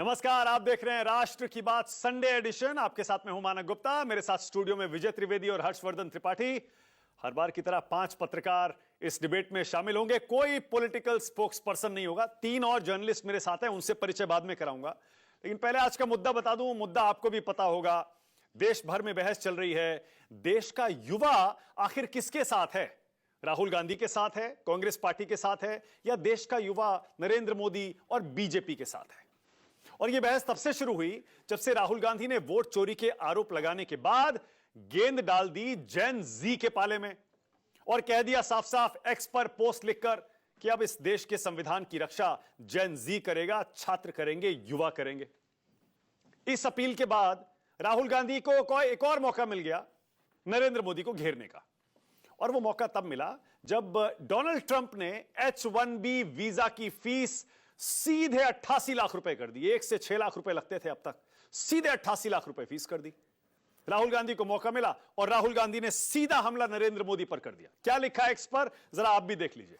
नमस्कार, आप देख रहे हैं राष्ट्र की बात संडे एडिशन। आपके साथ में हूं मानक गुप्ता, मेरे साथ स्टूडियो में विजय त्रिवेदी और हर्षवर्धन त्रिपाठी। हर बार की तरह 5 पत्रकार इस डिबेट में शामिल होंगे। कोई पॉलिटिकल स्पोक्स पर्सन नहीं होगा। 3 और जर्नलिस्ट मेरे साथ हैं, उनसे परिचय बाद में कराऊंगा। लेकिन पहले आज का मुद्दा बता दूं। मुद्दा आपको भी पता होगा, देश भर में बहस चल रही है। देश का युवा आखिर किसके साथ है? राहुल गांधी के साथ है, कांग्रेस पार्टी के साथ है, या देश का युवा नरेंद्र मोदी और बीजेपी के साथ है? और यह बहस तब से शुरू हुई जब से राहुल गांधी ने वोट चोरी के आरोप लगाने के बाद गेंद डाल दी जेन जी के पाले में और कह दिया साफ साफ एक्स पर पोस्ट लिखकर कि अब इस देश के संविधान की रक्षा जेन जी करेगा, छात्र करेंगे, युवा करेंगे। इस अपील के बाद राहुल गांधी को एक और मौका मिल गया नरेंद्र मोदी को घेरने का। और वो मौका तब मिला जब डोनाल्ड ट्रंप ने H-1B वीजा की फीस सीधे 88 लाख रुपए कर दी। 1 से 6 लाख रुपए लगते थे अब तक, सीधे 88 लाख रुपए फीस कर दी। राहुल गांधी को मौका मिला और राहुल गांधी ने सीधा हमला नरेंद्र मोदी पर कर दिया। क्या लिखा है एक्स पर, जरा आप भी देख लीजिए।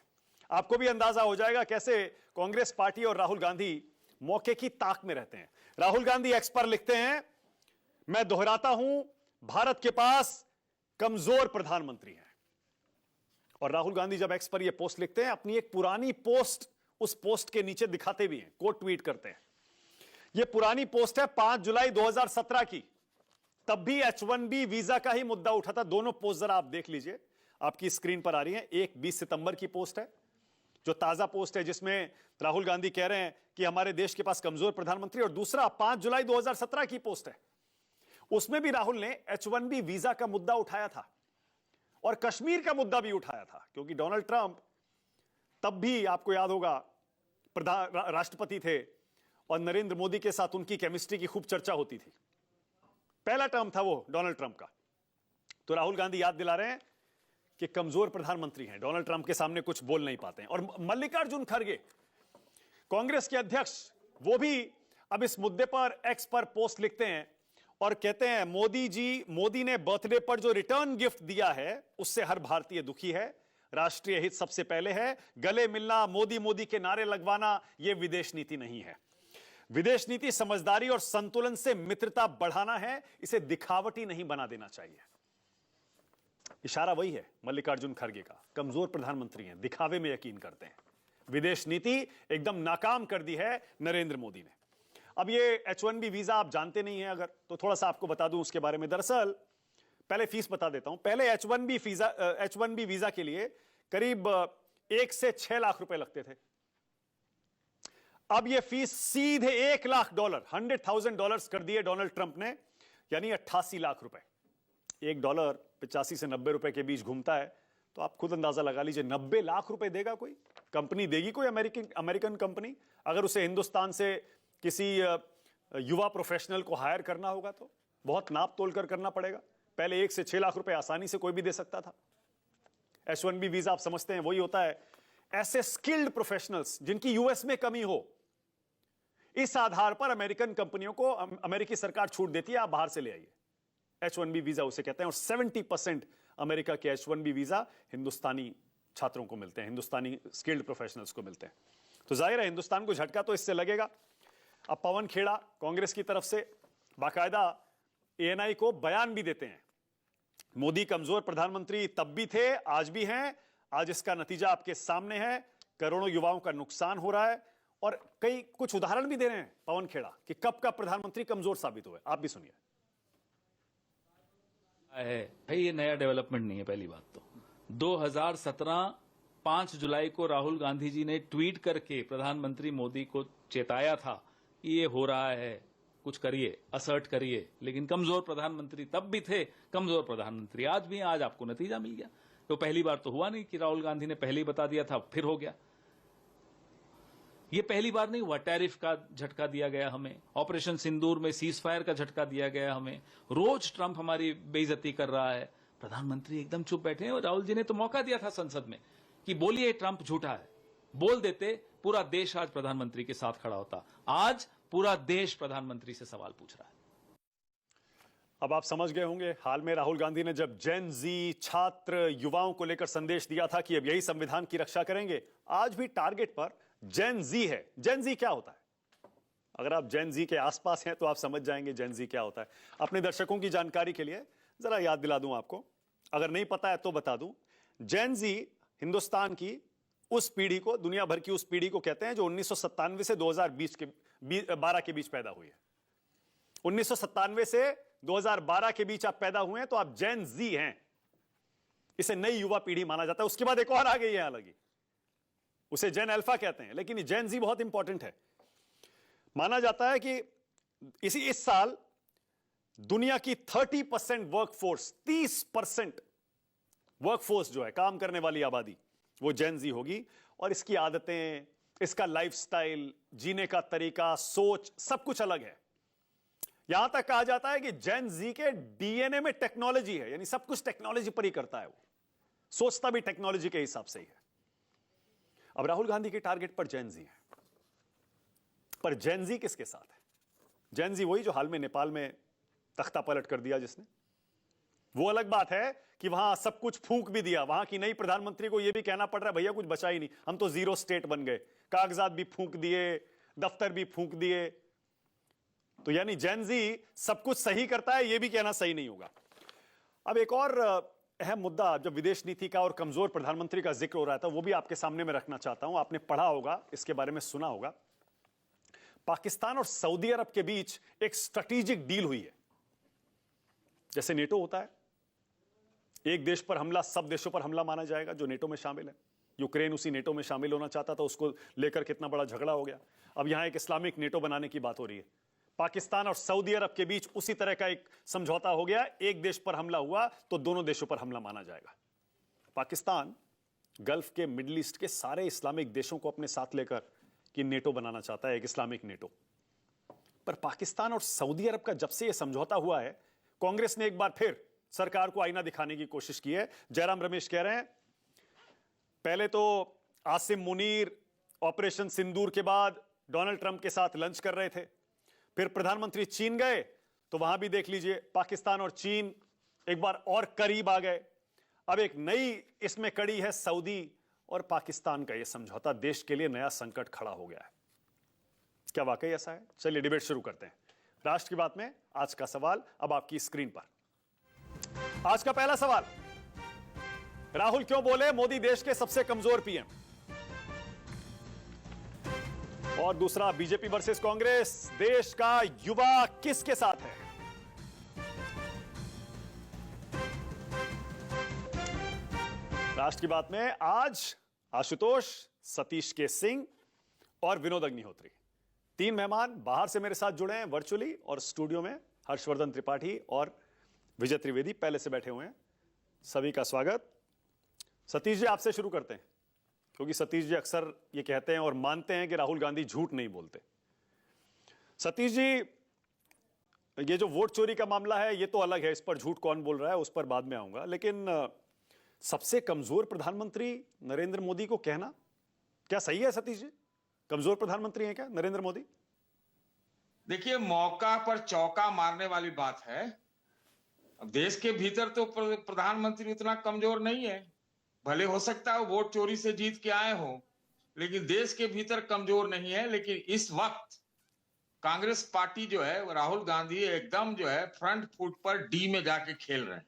आपको भी अंदाजा हो जाएगा कैसे कांग्रेस पार्टी और राहुल गांधी मौके की ताक में रहते हैं। राहुल गांधी एक्स पर लिखते हैं, मैं दोहराता हूं, भारत के पास कमजोर प्रधानमंत्री है। और राहुल गांधी जब एक्स पर यह पोस्ट लिखते हैं, अपनी एक पुरानी पोस्ट उस पोस्ट के नीचे दिखाते भी हैं, कोट ट्वीट करते हैं। यह पुरानी पोस्ट है 5 जुलाई 2017 की। तब भी H-1B वीजा का ही मुद्दा उठा था। दोनों पोस्ट जरा आप देख लीजिए, आपकी स्क्रीन पर आ रही है। एक 20 सितंबर की पोस्ट है, जो ताजा पोस्ट है, जिसमें राहुल गांधी कह रहे हैं कि हमारे देश के पास कमजोर प्रधानमंत्री। और दूसरा 5 जुलाई 2017 की पोस्ट है, उसमें भी राहुल ने H-1B वीजा का मुद्दा उठाया था और कश्मीर का मुद्दा भी उठाया था, क्योंकि डोनाल्ड ट्रंप तब भी, आपको याद होगा, राष्ट्रपति थे और नरेंद्र मोदी के साथ उनकी केमिस्ट्री की खूब चर्चा होती थी। पहला टर्म था वो डोनाल्ड ट्रंप का। तो राहुल गांधी याद दिला रहे हैं कि कमजोर प्रधानमंत्री हैं, डोनाल्ड ट्रंप के सामने कुछ बोल नहीं पाते हैं। और मल्लिकार्जुन खड़गे, कांग्रेस के अध्यक्ष, वो भी अब इस मुद्दे पर एक्स पर पोस्ट लिखते हैं और कहते हैं, मोदी ने बर्थडे पर जो रिटर्न गिफ्ट दिया है उससे हर भारतीय दुखी है। राष्ट्रीय हित सबसे पहले है। गले मिलना, मोदी मोदी के नारे लगवाना, यह विदेश नीति नहीं है। विदेश नीति समझदारी और संतुलन से मित्रता बढ़ाना है, इसे दिखावटी नहीं बना देना चाहिए। इशारा वही है मल्लिकार्जुन खड़गे का। कमजोर प्रधानमंत्री हैं, दिखावे में यकीन करते हैं। विदेश नीति एकदम नाकाम कर दी है नरेंद्र मोदी ने। अब ये H-1B वीजा आप जानते नहीं है अगर, तो थोड़ा सा आपको बता दूं उसके बारे में। दरअसल पहले फीस बता देता हूं। पहले H-1B वीजा के लिए करीब 1 से 6 लाख रुपए लगते थे। अब यह फीस सीधे $1,00,000 $100,000 कर दिए डोनाल्ड ट्रंप ने, यानी 88 लाख रुपए। $1 85 से 90 रुपए के बीच घूमता है। तो आप खुद अंदाजा लगा लीजिए, 90 लाख रुपए देगा कोई कंपनी, देगी कोई अमेरिकन कंपनी, अगर उसे हिंदुस्तान से किसी युवा प्रोफेशनल को हायर करना होगा तो बहुत नाप तोल कर करना पड़ेगा। पहले 1 से 6 लाख रुपए आसानी से कोई भी दे सकता था। H-1B वीजा आप समझते हैं वही होता है, ऐसे स्किल्ड प्रोफेशनल्स जिनकी यूएस में कमी हो, इस आधार पर अमेरिकन कंपनियों को अमेरिकी सरकार छूट देती है, आप बाहर से ले आइए। H-1B वीजा उसे कहते हैं। और 70% अमेरिका के H-1B वीजा हिंदुस्तानी छात्रों को मिलते हैं, हिंदुस्तानी स्किल्ड प्रोफेशनल्स को मिलते हैं। तो जाहिर है हिंदुस्तान को झटका तो इससे लगेगा। अब पवन खेड़ा कांग्रेस की तरफ से बाकायदा ANI को बयान भी देते हैं, मोदी कमजोर प्रधानमंत्री तब भी थे, आज भी हैं। आज इसका नतीजा आपके सामने है, करोड़ों युवाओं का नुकसान हो रहा है। और कुछ उदाहरण भी दे रहे हैं पवन खेड़ा कि कब का प्रधानमंत्री कमजोर साबित हुए। आप भी सुनिए। भाई ये नया डेवलपमेंट नहीं है। पहली बात तो 2017 5 जुलाई को राहुल गांधी जी ने ट्वीट करके प्रधानमंत्री मोदी को चेताया था कि ये हो रहा है, कुछ करिए, असर्ट करिए। लेकिन कमजोर प्रधानमंत्री तब भी थे, कमजोर प्रधानमंत्री आज भी हैं। आज आपको नतीजा मिल गया। तो पहली बार तो हुआ नहीं कि राहुल गांधी ने पहले ही बता दिया था फिर हो गया। ये पहली बार नहीं हुआ। टैरिफ का झटका दिया गया हमें, ऑपरेशन सिंदूर में सीज फायर का झटका दिया गया हमें। रोज ट्रंप हमारी बेइज्जती कर रहा है। प्रधानमंत्री एकदम चुप बैठे हैं। और राहुल जी ने तो मौका दिया था संसद में कि बोलिए ट्रंप झूठा है। बोल देते, पूरा देश आज प्रधानमंत्री के साथ खड़ा होता। आज पूरा देश प्रधानमंत्री से सवाल पूछ रहा है। अब आप समझ गए होंगे, हाल में राहुल गांधी ने जब जेन जी, छात्र, युवाओं को लेकर संदेश दिया था कि अब यही संविधान की रक्षा करेंगे, आज भी टारगेट पर जेन जी है। जेन जी क्या होता है? अगर आप जेन जी के आसपास हैं तो आप समझ जाएंगे जेन जी क्या होता है। अपने दर्शकों की जानकारी के लिए जरा याद दिला दूं आपको, अगर नहीं पता है तो बता दूं। जेन जी हिंदुस्तान की उस पीढ़ी को, दुनिया भर की उस पीढ़ी को कहते हैं जो 1997 से 2020 के 12 के बीच पैदा हुई है। 1997 से 2012 के बीच आप पैदा हुए हैं तो आप जेन जी हैं। इसे नई युवा पीढ़ी माना जाता है। उसके बाद एक और आ गई है अलग ही, उसे जेन अल्फा कहते हैं, लेकिन जेन जी बहुत इंपॉर्टेंट है। माना जाता है कि इस साल दुनिया की 30% वर्कफोर्स, 30% वर्कफोर्स जो है, काम करने वाली आबादी, वो जेन जी होगी। और इसकी आदतें, इसका लाइफस्टाइल, जीने का तरीका, सोच, सब कुछ अलग है। यहां तक कहा जाता है कि जेन जी के डीएनए में टेक्नोलॉजी है, यानी सब कुछ टेक्नोलॉजी पर ही करता है, वो सोचता भी टेक्नोलॉजी के हिसाब से ही है। अब राहुल गांधी के टारगेट पर जेन जी है, पर जेन जी किसके साथ है? जेन जी वही जो हाल में नेपाल में तख्ता पलट कर दिया जिसने। वो अलग बात है कि वहां सब कुछ फूंक भी दिया, वहां की नई प्रधानमंत्री को यह भी कहना पड़ रहा है भैया कुछ बचा ही नहीं, हम तो जीरो स्टेट बन गए, कागजात भी फूंक दिए, दफ्तर भी फूंक दिए। तो यानी जेन जी सब कुछ सही करता है, यह भी कहना सही नहीं होगा। अब एक और अहम मुद्दा, जब विदेश नीति का और कमजोर प्रधानमंत्री का जिक्र हो रहा था, वो भी आपके सामने में रखना चाहता हूं। आपने पढ़ा होगा, इसके बारे में सुना होगा। पाकिस्तान और सऊदी अरब के बीच एक स्ट्रेटेजिक डील हुई है। जैसे नेटो होता है, एक देश पर हमला सब देशों पर हमला माना जाएगा जो नेटो में शामिल है। यूक्रेन उसी नेटो में शामिल होना चाहता था, उसको लेकर कितना बड़ा झगड़ा हो गया। अब यहां एक इस्लामिक नेटो बनाने की बात हो रही है। पाकिस्तान और सऊदी अरब के बीच उसी तरह का एक समझौता हो गया, एक देश पर हमला हुआ तो दोनों देशों पर हमला माना जाएगा। पाकिस्तान गल्फ के, मिडिल ईस्ट के सारे इस्लामिक देशों को अपने साथ लेकर कि नेटो बनाना चाहता है, एक इस्लामिक नेटो। पर पाकिस्तान और सऊदी अरब का जब से यह समझौता हुआ है, कांग्रेस ने एक बार फिर सरकार को आईना दिखाने की कोशिश की है। जयराम रमेश कह रहे हैं पहले तो आसिम मुनीर ऑपरेशन सिंदूर के बाद डोनाल्ड ट्रंप के साथ लंच कर रहे थे, फिर प्रधानमंत्री चीन गए तो वहां भी देख लीजिए पाकिस्तान और चीन एक बार और करीब आ गए। अब एक नई इसमें कड़ी है सऊदी और पाकिस्तान का यह समझौता देश के लिए नया संकट खड़ा हो गया है। क्या वाकई ऐसा है? चलिए डिबेट शुरू करते हैं। राष्ट्र की बात में आज का सवाल अब आपकी स्क्रीन पर। आज का पहला सवाल, राहुल क्यों बोले मोदी देश के सबसे कमजोर पीएम? और दूसरा, बीजेपी वर्सेस कांग्रेस, देश का युवा किसके साथ है? राष्ट्र की बात में आज आशुतोष, सतीश के सिंह और विनोद अग्निहोत्री, तीन मेहमान बाहर से मेरे साथ जुड़े हैं वर्चुअली, और स्टूडियो में हर्षवर्धन त्रिपाठी और विजय त्रिवेदी पहले से बैठे हुए हैं। सभी का स्वागत। सतीश जी, आपसे शुरू करते हैं, क्योंकि सतीश जी अक्सर ये कहते हैं और मानते हैं कि राहुल गांधी झूठ नहीं बोलते। सतीश जी, ये जो वोट चोरी का मामला है ये तो अलग है, इस पर झूठ कौन बोल रहा है उस पर बाद में आऊंगा, लेकिन सबसे कमजोर प्रधानमंत्री नरेंद्र मोदी को कहना क्या सही है? सतीश जी, कमजोर प्रधानमंत्री है क्या नरेंद्र मोदी? देखिए, मौका पर चौका मारने वाली बात है। अब देश के भीतर तो प्रधानमंत्री उतना कमजोर नहीं है, भले हो सकता है वोट चोरी से जीत के आए हो, लेकिन देश के भीतर कमजोर नहीं है। लेकिन इस वक्त कांग्रेस पार्टी जो है, राहुल गांधी एकदम जो है फ्रंट फुट पर डी में जाके खेल रहे हैं,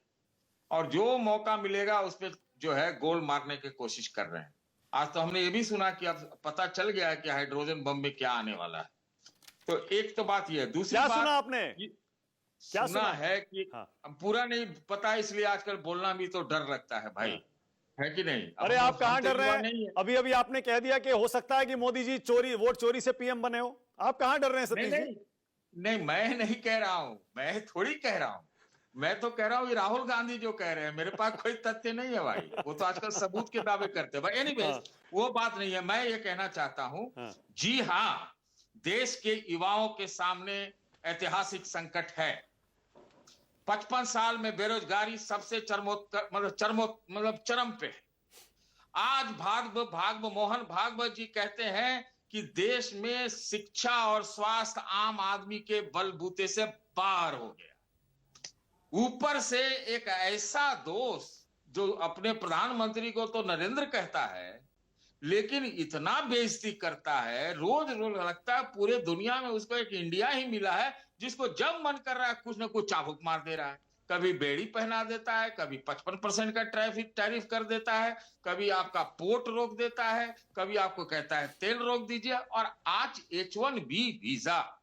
और जो मौका मिलेगा उस पर जो है गोल मारने की कोशिश कर रहे हैं। आज तो हमने ये भी सुना कि अब पता चल गया है कि हाइड्रोजन बम में क्या आने वाला है। तो एक तो बात ये है। दूसरी क्या बात सुना आपने? क्या सुना है कि पूरा नहीं पता, इसलिए आजकल बोलना भी तो डर लगता है भाई, है कि नहीं? अरे आप कहां डर रहे हैं? अभी अभी आपने कह दिया कि हो सकता है कि मोदी जी वोट चोरी से पीएम बने हो। आप कहां डर रहे हैं सतीश जी? नहीं, मैं नहीं कह रहा हूं, मैं थोड़ी कह रहा हूं। मैं तो कह रहा हूं ये राहुल गांधी जो कह रहे हैं, मेरे पास कोई तथ्य नहीं है भाई। वो तो आजकल सबूत के दावे करते हैं। एनीवेज, वो बात नहीं है। मैं ये कहना चाहता हूं, जी हाँ, देश के युवाओं के सामने ऐतिहासिक संकट है। 55 साल में बेरोजगारी सबसे चरम पे है। आज भागवत मोहन भागवत जी कहते हैं कि देश में शिक्षा और स्वास्थ्य आम आदमी के बलबूते से बाहर हो गया। ऊपर से एक ऐसा दोस्त जो अपने प्रधानमंत्री को तो नरेंद्र कहता है, लेकिन इतना बेइज्जती करता है, रोज रोज लगता है पूरे दुनिया में उसको एक इंडिया ही मिला है जिसको जब मन कर रहा है कुछ ना कुछ चाबुक मार दे रहा है। कभी बेड़ी पहना देता है, कभी 55% का ट्रैफिक टैरिफ कर देता है, कभी आपका पोर्ट रोक देता है, कभी आपको कहता है तेल रोक दीजिए। और आज H1B वीजा,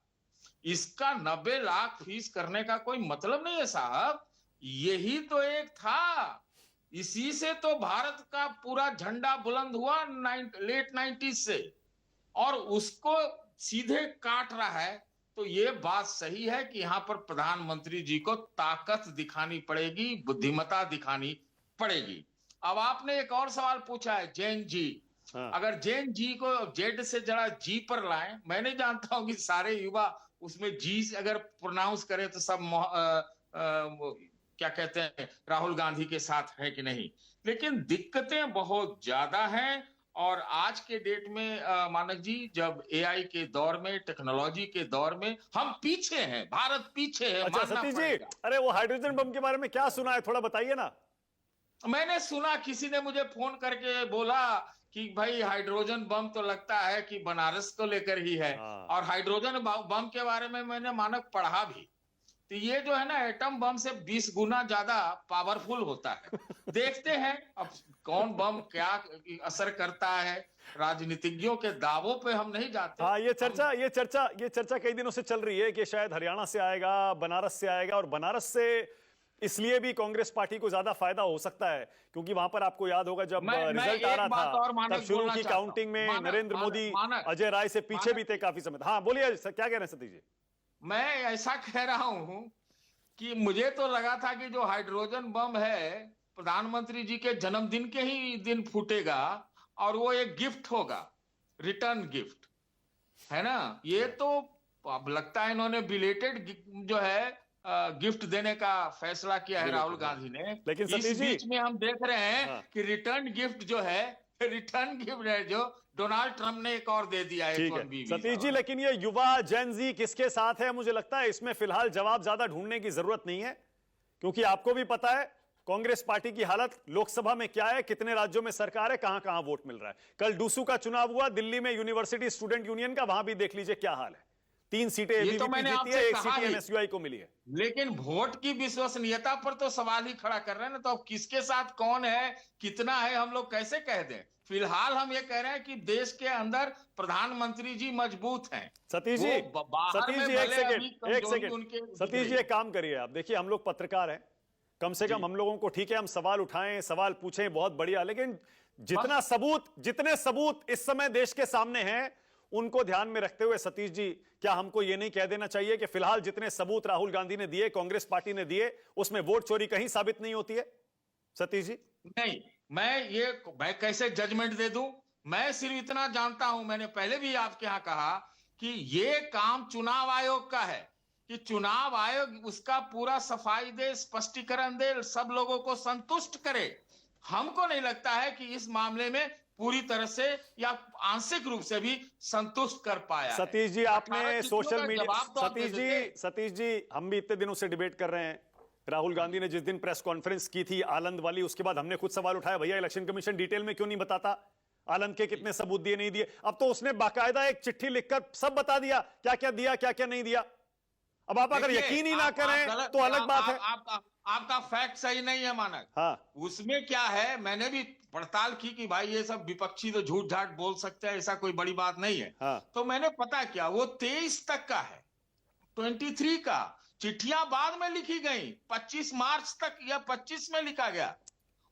इसका 90 लाख फीस करने का कोई मतलब नहीं है साहब। यही तो एक था, इसी से तो भारत का पूरा झंडा बुलंद हुआ लेट 90s से, और उसको सीधे काट रहा है। तो ये बात सही है कि यहां पर प्रधानमंत्री जी को ताकत दिखानी पड़ेगी, बुद्धिमत्ता दिखानी पड़ेगी। अब आपने एक और सवाल पूछा है, जैन जी। हाँ। अगर जैन जी को जेड से जरा जी पर लाएं, मैं नहीं जानता हूं कि सारे युवा उसमें जी अगर प्रोनाउंस करें तो सब क्या कहते हैं, राहुल गांधी के साथ है कि नहीं। लेकिन दिक्कतें बहुत ज्यादा हैं। और आज के डेट में मानक जी, जब एआई के दौर में, टेक्नोलॉजी के दौर में हम पीछे हैं, भारत पीछे है। अच्छा मानना सतीश जी, पड़ेगा। अरे वो हाइड्रोजन बम के बारे में क्या सुना है, थोड़ा बताइए ना। मैंने सुना, किसी ने मुझे फोन करके बोला कि भाई हाइड्रोजन बम तो लगता है कि बनारस को लेकर ही है। हाँ। और हाइड्रोजन बम के बारे में मैंने मानक पढ़ा भी। तो ये जो है ना, एटम बम से 20 गुना ज्यादा पावरफुल होता है। देखते हैं अब कौन बम क्या असर करता है। राजनीतिज्ञों के दावों पे हम नहीं जाते। हाँ, ये चर्चा कई दिनों से चल रही है कि शायद हरियाणा से आएगा, बनारस से आएगा। और बनारस से इसलिए भी कांग्रेस पार्टी को ज्यादा फायदा हो सकता है क्योंकि वहां पर आपको याद होगा जब रिजल्ट आ रहा था तब शुरू की काउंटिंग में नरेंद्र मोदी अजय राय से पीछे भी थे काफी समय। हाँ बोलिए, क्या कह रहे हैं सतीश जी। मैं ऐसा कह रहा हूं कि मुझे तो लगा था कि जो हाइड्रोजन बम है प्रधानमंत्री जी के जन्मदिन के ही दिन फूटेगा और वो एक गिफ्ट होगा, रिटर्न गिफ्ट, है ना। ये तो अब लगता है इन्होंने बिलेटेड जो है गिफ्ट देने का फैसला किया है राहुल गांधी ने। लेकिन इस सतीश जी, बीच में हम देख रहे हैं हाँ। कि रिटर्न गिफ्ट जो है, रिटर्न गिफ्ट है जो डोनाल्ड ट्रंप ने एक और दे दिया है। ठीक है सतीश जी, लेकिन ये युवा जेन जी किसके साथ है, मुझे लगता है इसमें फिलहाल जवाब ज्यादा ढूंढने की जरूरत नहीं है क्योंकि आपको भी पता है कांग्रेस पार्टी की हालत लोकसभा में क्या है, कितने राज्यों में सरकार है, कहां कहां वोट मिल रहा है। कल डूसू का चुनाव हुआ दिल्ली में, यूनिवर्सिटी स्टूडेंट यूनियन का, वहां भी देख लीजिए क्या हाल है। 3 सीटें एबीवीपी जीती है, 1 सीट एनएसयूआई को मिली है। लेकिन वोट की विश्वसनीयता पर तो सवाल ही खड़ा कर रहे हैं ना। तो अब किसके साथ कौन है, कितना है, हम लोग कैसे कह दें। फिलहाल हम ये कह रहे हैं कि देश के अंदर प्रधानमंत्री जी मजबूत हैं। सतीश जी एक सेकंड सतीश जी, एक काम करिए आप, देखिए हम लोग पत्रकार हैं, कम से कम हम लोगों को ठीक है हम सवाल उठाएं, सवाल पूछें, बहुत बढ़िया, लेकिन जितने सबूत इस समय देश के सामने हैं उनको ध्यान में रखते हुए सतीश जी, क्या हमको यह नहीं कह देना चाहिए कि फिलहाल जितने सबूत राहुल गांधी ने दिए, कांग्रेस पार्टी ने दिए, उसमें वोट चोरी कहीं साबित नहीं होती है। सतीश जी नहीं, मैं कैसे जजमेंट दे दूं। मैं सिर्फ इतना जानता हूं, मैंने पहले भी आपके यहां कहा कि ये काम चुनाव आयोग का है कि चुनाव आयोग उसका पूरा सफाई दे, स्पष्टीकरण दे, सब लोगों को संतुष्ट करे। हमको नहीं लगता है कि इस मामले में पूरी तरह से या आंशिक रूप से भी संतुष्ट कर पाया। सतीश जी, आपने सोशल मीडिया, सतीश जी हम भी इतने दिनों से डिबेट कर रहे हैं। राहुल गांधी ने जिस दिन प्रेस कॉन्फ्रेंस की थी आलंद वाली, उसके बाद हमने खुद सवाल उठाया, भैया इलेक्शन कमीशन डिटेल में क्यों नहीं बताता, आलंद के कितने सबूत दिए नहीं दिए। अब तो उसने बाकायदा एक चिट्ठी लिखकर सब बता दिया, क्या क्या दिया क्या क्या नहीं दिया। अब आप अगर यकीन ही ना करें तो अलग बात है। आपका फैक्ट सही नहीं है मानक। हाँ, उसमें क्या है, मैंने भी पड़ताल की कि भाई ये सब विपक्षी तो झूठ झाट बोल सकते हैं, ऐसा कोई बड़ी बात नहीं है। हाँ। तो मैंने पता किया, वो 23 तक का है, 23 का। चिट्ठियां बाद में लिखी गई, 25 मार्च तक या 25 में लिखा गया,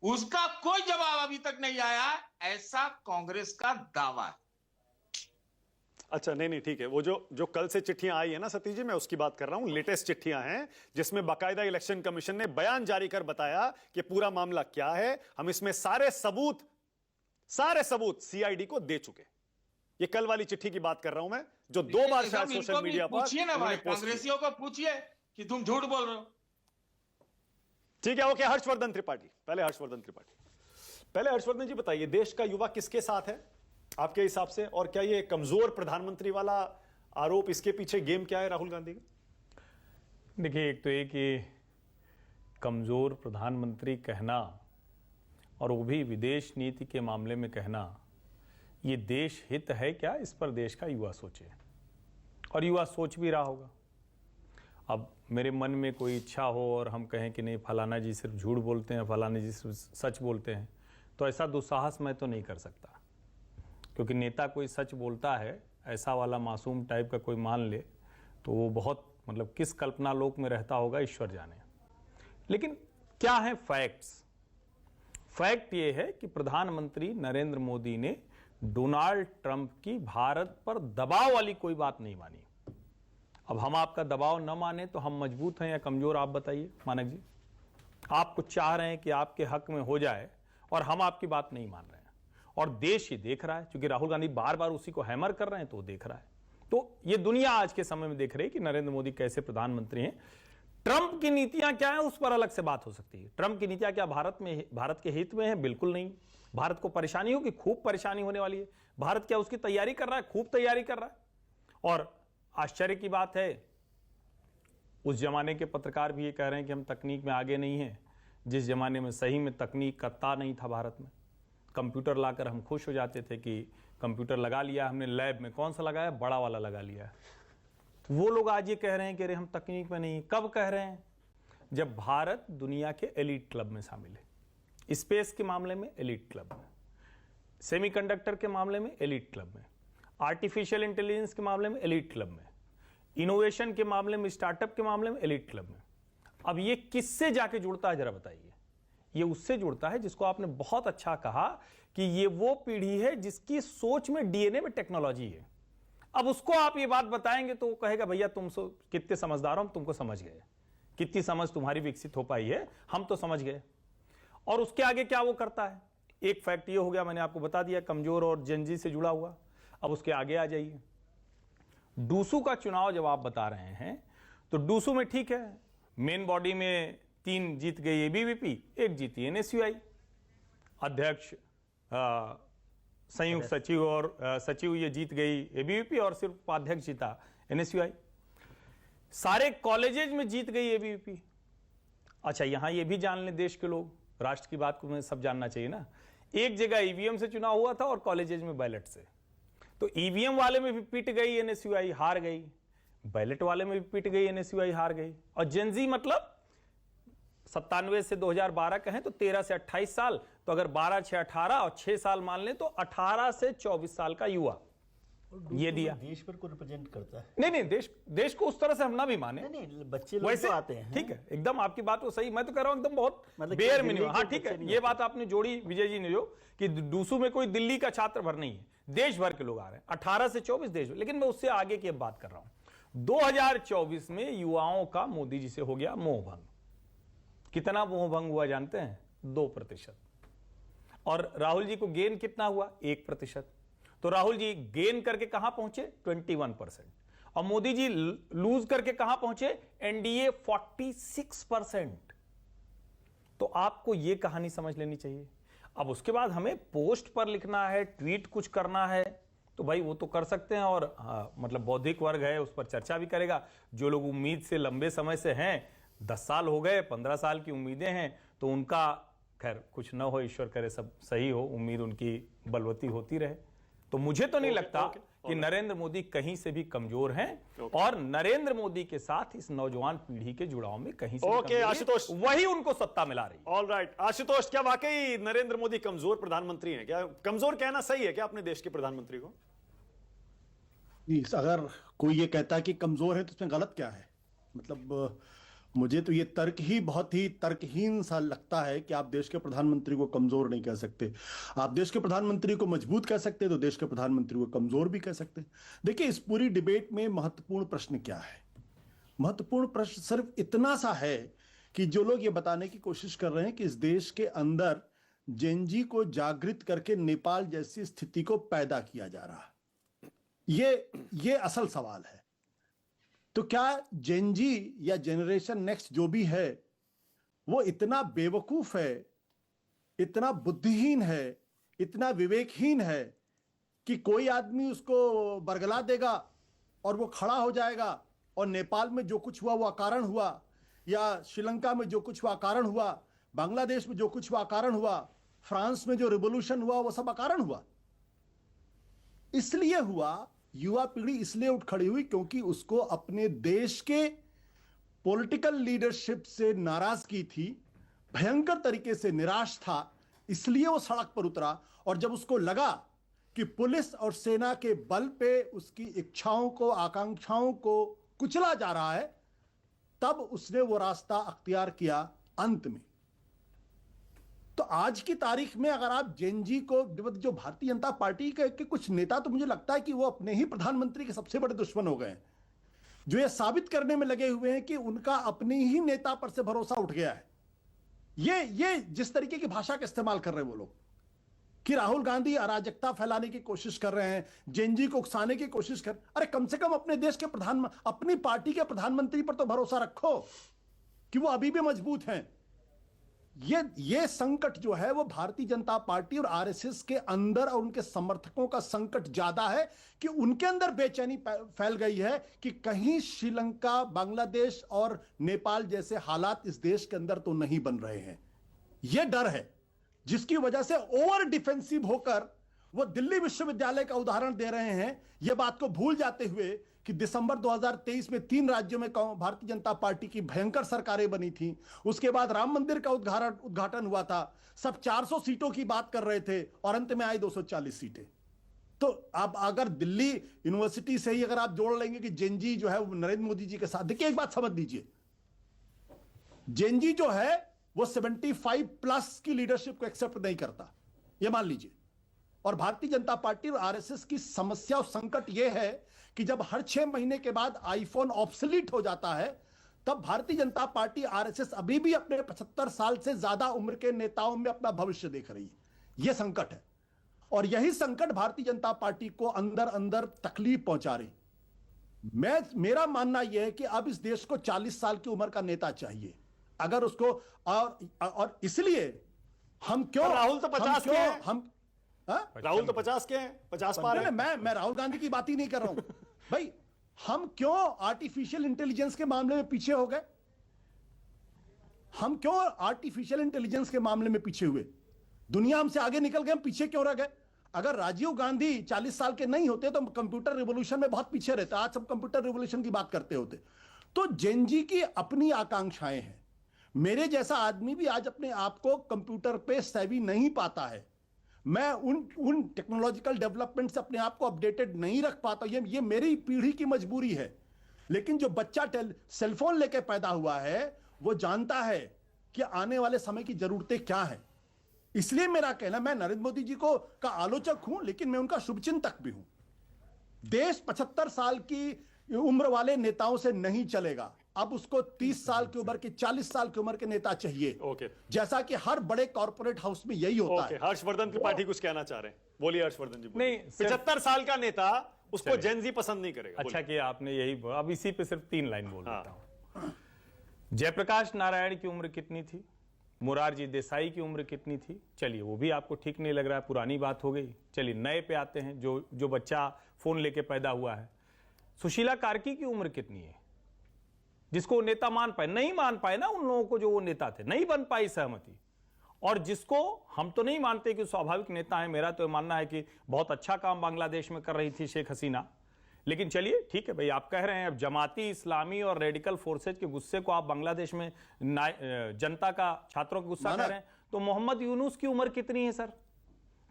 उसका कोई जवाब अभी तक नहीं आया, ऐसा कांग्रेस का दावा है। अच्छा नहीं ठीक है, वो जो कल से चिट्ठियां आई है ना सतीश जी, मैं उसकी बात कर रहा हूं। लेटेस्ट चिट्ठियां हैं जिसमें बाकायदा इलेक्शन कमीशन ने बयान जारी कर बताया कि पूरा मामला क्या है। हम इसमें सारे सबूत सीआईडी को दे चुके। ये कल वाली चिट्ठी की बात कर रहा हूं मैं, जो 2 बार शायद सोशल मीडिया पर पूछिए ना भाई, कांग्रेसियों को पूछिए कि तुम झूठ बोल रहे हो। ठीक है, ओके। हर्षवर्धन त्रिपाठी, पहले हर्षवर्धन जी बताइए, देश का युवा किसके साथ है आपके हिसाब से, और क्या ये कमजोर प्रधानमंत्री वाला आरोप, इसके पीछे गेम क्या है राहुल गांधी का? देखिए, एक तो ये कि कमजोर प्रधानमंत्री कहना, और वो भी विदेश नीति के मामले में कहना, ये देश हित है क्या, इस पर देश का युवा सोचे, और युवा सोच भी रहा होगा। अब मेरे मन में कोई इच्छा हो और हम कहें कि नहीं फलाना जी सिर्फ झूठ बोलते हैं, फलाना जी सिर्फ सच बोलते हैं, तो ऐसा दुस्साहस मैं तो नहीं कर सकता, क्योंकि नेता कोई सच बोलता है ऐसा वाला मासूम टाइप का कोई मान ले तो वो बहुत मतलब किस कल्पना लोक में रहता होगा, ईश्वर जाने। लेकिन क्या है फैक्ट्स? फैक्ट ये है कि प्रधानमंत्री नरेंद्र मोदी ने डोनाल्ड ट्रंप की भारत पर दबाव वाली कोई बात नहीं मानी। अब हम आपका दबाव न माने तो हम मजबूत हैं या कमजोर, आप बताइए मानक जी। आप कुछ चाह रहे हैं कि आपके हक में हो जाए और हम आपकी बात नहीं मान रहे हैं, और देश ये देख रहा है, क्योंकि राहुल गांधी बार बार उसी को हैमर कर रहे हैं तो वो देख रहा है। तो ये दुनिया आज के समय में देख रही है कि नरेंद्र मोदी कैसे प्रधानमंत्री हैं। ट्रंप की नीतियां क्या है उस पर अलग से बात हो सकती है। ट्रंप की नीतियां क्या भारत के हित में है? बिल्कुल नहीं। भारत को परेशानी होगी, खूब परेशानी होने वाली है। भारत क्या उसकी तैयारी कर रहा है? खूब तैयारी कर रहा है। और आश्चर्य की बात है, उस जमाने के पत्रकार भी ये कह रहे हैं कि हम तकनीक में आगे नहीं हैं, जिस जमाने में सही में तकनीक का ता नहीं था भारत में। कंप्यूटर लाकर हम खुश हो जाते थे कि कंप्यूटर लगा लिया हमने लैब में, कौन सा लगाया? बड़ा वाला लगा लिया है। वो लोग आज ये कह रहे हैं कि अरे हम तकनीक में नहीं। कब कह रहे हैं? जब भारत दुनिया के एलीट क्लब में शामिल है, स्पेस के मामले में एलीट क्लब में, सेमीकंडक्टर के मामले में एलीट क्लब में, आर्टिफिशियल इंटेलिजेंस के मामले में एलीट क्लब में, इनोवेशन के मामले में, स्टार्टअप के मामले में एलीट क्लब में। अब ये किससे जाके जुड़ता है जरा बताइए? ये उससे जुड़ता है जिसको आपने बहुत अच्छा कहा कि ये वो पीढ़ी है जिसकी सोच में, डीएनए में टेक्नोलॉजी है। अब उसको आप ये बात बताएंगे तो वो कहेगा भैया तुम कितने समझदार हो, हम तुमको समझ गए, कितनी समझ तुम्हारी विकसित हो पाई है हम तो समझ गए। और उसके आगे क्या वो करता है? एक फैक्ट ये हो गया, मैंने आपको बता दिया, कमजोर और जेनजी से जुड़ा हुआ। अब उसके आगे आ जाइए, डूसू का चुनाव जब आप बता रहे हैं तो डूसू में ठीक है, मेन बॉडी में 3 जीत गई एबीवीपी, 1 जीती एनएसयूआई। अध्यक्ष, संयुक्त सचिव और सचिव ये जीत गई एबीवीपी और सिर्फ उपाध्यक्ष जीता एनएसयूआई। सारे कॉलेजेज में जीत गई एबीवीपी। अच्छा, यहां ये भी जान लें देश के लोग, राष्ट्र की बात को हमें सब जानना चाहिए ना, एक जगह ईवीएम से चुनाव हुआ था और कॉलेजेज में बैलेट से। तो ईवीएम वाले में भी पिट गई एनएसयूआई, हार गई, बैलेट वाले में भी पिट गई एनएसयूआई, हार गई। और जेनजी मतलब 97 से 2012 कहें तो 13 से 28 साल, तो अगर 12 6 18 और 6 साल मान लें तो 18 से 24 साल का युवा ये दिया। देश पर को रिप्रेजेंट करता है। नहीं, देश को उस तरह से हम ना भी माने। नहीं, बच्चे लोग वैसे तो आते हैं। ठीक है, एकदम आपकी बात तो सही, मैं तो कह रहा हूं एकदम बहुत मतलब बेयर दिल्ली मिनिमम। के हाँ ठीक बच्चे है, नहीं ये आते। बात आपने जोड़ी विजय जी ने जो कि डूसू में कोई दिल्ली का छात्र भर नहीं है, देश भर के लोग आ रहे हैं, 18 से 24 देश। लेकिन मैं उससे आगे की अब बात कर रहा हूं। 2024 में युवाओं का मोदी जी से हो गया मोहभंग। कितना मोहभंग हुआ जानते हैं? 2%। और राहुल जी को गेन कितना हुआ? 1%। तो राहुल जी गेन करके कहां पहुंचे? 21%। और मोदी जी लूज करके कहां पहुंचे? एनडीए 46%। तो आपको यह कहानी समझ लेनी चाहिए। अब उसके बाद हमें पोस्ट पर लिखना है, ट्वीट कुछ करना है, तो भाई वो तो कर सकते हैं, और मतलब बौद्धिक वर्ग है उस पर चर्चा भी करेगा। जो लोग उम्मीद से लंबे समय से हैं, 10 साल हो गए, 15 साल की उम्मीदें हैं, तो उनका खैर कुछ न हो, ईश्वर करे सब सही हो, उम्मीद उनकी बलवती होती रहे। तो मुझे तो नहीं लगता कि नरेंद्र मोदी कहीं से भी कमजोर हैं, और नरेंद्र मोदी के साथ इस नौजवान पीढ़ी के जुड़ाव में कहीं से भी कमजोर नहीं। आशुतोष, वही उनको सत्ता मिला रही है। ऑल राइट आशुतोष, क्या वाकई नरेंद्र मोदी कमजोर प्रधानमंत्री हैं? क्या कमजोर कहना सही है क्या अपने देश के प्रधानमंत्री को? अगर कोई ये कहता है कि कमजोर है तो उसमें गलत क्या है? मतलब मुझे तो ये तर्क ही बहुत ही तर्कहीन सा लगता है कि आप देश के प्रधानमंत्री को कमजोर नहीं कह सकते। आप देश के प्रधानमंत्री को मजबूत कह सकते तो देश के प्रधानमंत्री को कमजोर भी कह सकते। देखिए, इस पूरी डिबेट में महत्वपूर्ण प्रश्न क्या है? महत्वपूर्ण प्रश्न सिर्फ इतना सा है कि जो लोग ये बताने की कोशिश कर रहे हैं कि इस देश के अंदर जेनजी को जागृत करके नेपाल जैसी स्थिति को पैदा किया जा रहा है, ये असल सवाल है। तो क्या जेनजी या जनरेशन नेक्स्ट जो भी है वो इतना बेवकूफ है, इतना बुद्धिहीन है, इतना विवेकहीन है कि कोई आदमी उसको बरगला देगा और वो खड़ा हो जाएगा और नेपाल में जो कुछ हुआ वो अकारण हुआ, या श्रीलंका में जो कुछ हुआ अकारण हुआ, बांग्लादेश में जो कुछ हुआ अकारण हुआ, फ्रांस में जो रिवॉल्यूशन हुआ वो सब अकारण हुआ? इसलिए हुआ, युवा पीढ़ी इसलिए उठ खड़ी हुई क्योंकि उसको अपने देश के पॉलिटिकल लीडरशिप से नाराजगी थी, भयंकर तरीके से निराश था, इसलिए वो सड़क पर उतरा। और जब उसको लगा कि पुलिस और सेना के बल पे उसकी इच्छाओं को, आकांक्षाओं को कुचला जा रहा है, तब उसने वो रास्ता अख्तियार किया अंत में। तो आज की तारीख में अगर आप जेनजी को, जो भारतीय जनता पार्टी के कुछ नेता, तो मुझे लगता है कि वो अपने ही प्रधानमंत्री के सबसे बड़े दुश्मन हो गए हैं, जो ये साबित करने में लगे हुए हैं कि उनका अपने ही नेता पर से भरोसा उठ गया है। ये जिस तरीके की भाषा का इस्तेमाल कर रहे हैं वो लोग, कि राहुल गांधी अराजकता फैलाने की कोशिश कर रहे हैं, जेनजी को उकसाने की कोशिश कर, अरे कम से कम अपने देश के अपनी पार्टी के प्रधानमंत्री पर तो भरोसा रखो कि वो अभी भी मजबूत हैं। ये संकट जो है वो भारतीय जनता पार्टी और आरएसएस के अंदर और उनके समर्थकों का संकट ज्यादा है कि उनके अंदर बेचैनी फैल गई है कि कहीं श्रीलंका, बांग्लादेश और नेपाल जैसे हालात इस देश के अंदर तो नहीं बन रहे हैं। यह डर है जिसकी वजह से ओवर डिफेंसिव होकर वो दिल्ली विश्वविद्यालय का उदाहरण दे रहे हैं, यह बात को भूल जाते हुए कि दिसंबर 2023 में 3 राज्यों में भारतीय जनता पार्टी की भयंकर सरकारें बनी थी। उसके बाद राम मंदिर का उद्घाटन हुआ था, सब 400 सीटों की बात कर रहे थे और अंत में आई 240 सीटें। तो अब अगर दिल्ली यूनिवर्सिटी से ही अगर आप जोड़ लेंगे कि जेनजी जो है वो नरेंद्र मोदी जी के साथ, देखिए एक बात समझ लीजिए, जेनजी जो है वो 75+ की लीडरशिप को एक्सेप्ट नहीं करता, यह मान लीजिए। और भारतीय जनता पार्टी और आरएसएस की समस्या और संकट यह है कि जब हर 6 महीने के बाद आईफोन ऑब्सोलीट हो जाता है, तब भारतीय जनता पार्टी, आरएसएस अभी भी अपने 75 साल से ज्यादा उम्र के नेताओं में अपना भविष्य देख रही है। यह संकट है और यही संकट भारतीय जनता पार्टी को अंदर अंदर तकलीफ पहुंचा रही। मेरा मानना यह है कि अब इस देश को 40 साल की उम्र का नेता चाहिए। अगर उसको और इसलिए हम क्यों, राहुल तो 50 के हैं, राहुल तो 50 के हैं, 50 पार है। मैं राहुल गांधी की बात ही नहीं कर रहा हूं भाई। हम क्यों आर्टिफिशियल इंटेलिजेंस के मामले में पीछे हो गए? हम क्यों आर्टिफिशियल इंटेलिजेंस के मामले में पीछे हुए? दुनिया हमसे आगे निकल गए, हम पीछे क्यों रह गए? अगर राजीव गांधी 40 साल के नहीं होते तो कंप्यूटर रिवॉल्यूशन में बहुत पीछे रहते। आज सब कंप्यूटर रिवॉल्यूशन की बात करते होते। तो जेनजी की अपनी आकांक्षाएं हैं। मेरे जैसा आदमी भी आज अपने आप को कंप्यूटर पे सेवी नहीं पाता है। मैं उन टेक्नोलॉजिकल डेवलपमेंट से अपने आप को अपडेटेड नहीं रख पाता। ये मेरी पीढ़ी की मजबूरी है। लेकिन जो बच्चा सेलफोन लेके पैदा हुआ है वो जानता है कि आने वाले समय की जरूरतें क्या है। इसलिए मेरा कहना, मैं नरेंद्र मोदी जी का आलोचक हूं, लेकिन मैं उनका शुभचिंतक भी हूं। देश 75 साल की उम्र वाले नेताओं से नहीं चलेगा। अब उसको 30 साल की उम्र के, 40 साल की उम्र के नेता चाहिए। ओके। जैसा कि हर बड़े कॉर्पोरेट हाउस में यही होता है। हर्षवर्धन त्रिपाठी कुछ कहना चाह रहे हैं, बोलिए हर्षवर्धन जी। नहीं, 75 साल का नेता, उसको जेनजी पसंद नहीं करेगा। अच्छा कि आपने यही, अब इसी पे सिर्फ 3 लाइन बोल देता हूं। जयप्रकाश नारायण की उम्र कितनी थी? मोरारजी देसाई की उम्र कितनी थी? चलिए वो भी आपको ठीक नहीं लग रहा है, पुरानी बात हो गई। चलिए नए पे आते हैं, जो बच्चा फोन लेके पैदा हुआ है। सुशीला कार्की की उम्र कितनी है? जिसको वो नेता मान पाए, नहीं मान पाए ना उन लोगों को जो वो नेता थे, नहीं बन पाई सहमति। और जिसको हम तो नहीं मानते कि स्वाभाविक नेता है, मेरा तो मानना है कि बहुत अच्छा काम बांग्लादेश में कर रही थी शेख हसीना। लेकिन चलिए ठीक है भाई, आप कह रहे हैं अब जमाती इस्लामी और रेडिकल फोर्सेज के गुस्से को आप बांग्लादेश में जनता का, छात्रों का गुस्सा कर रहे हैं। तो मोहम्मद यूनुस की उम्र कितनी है सर?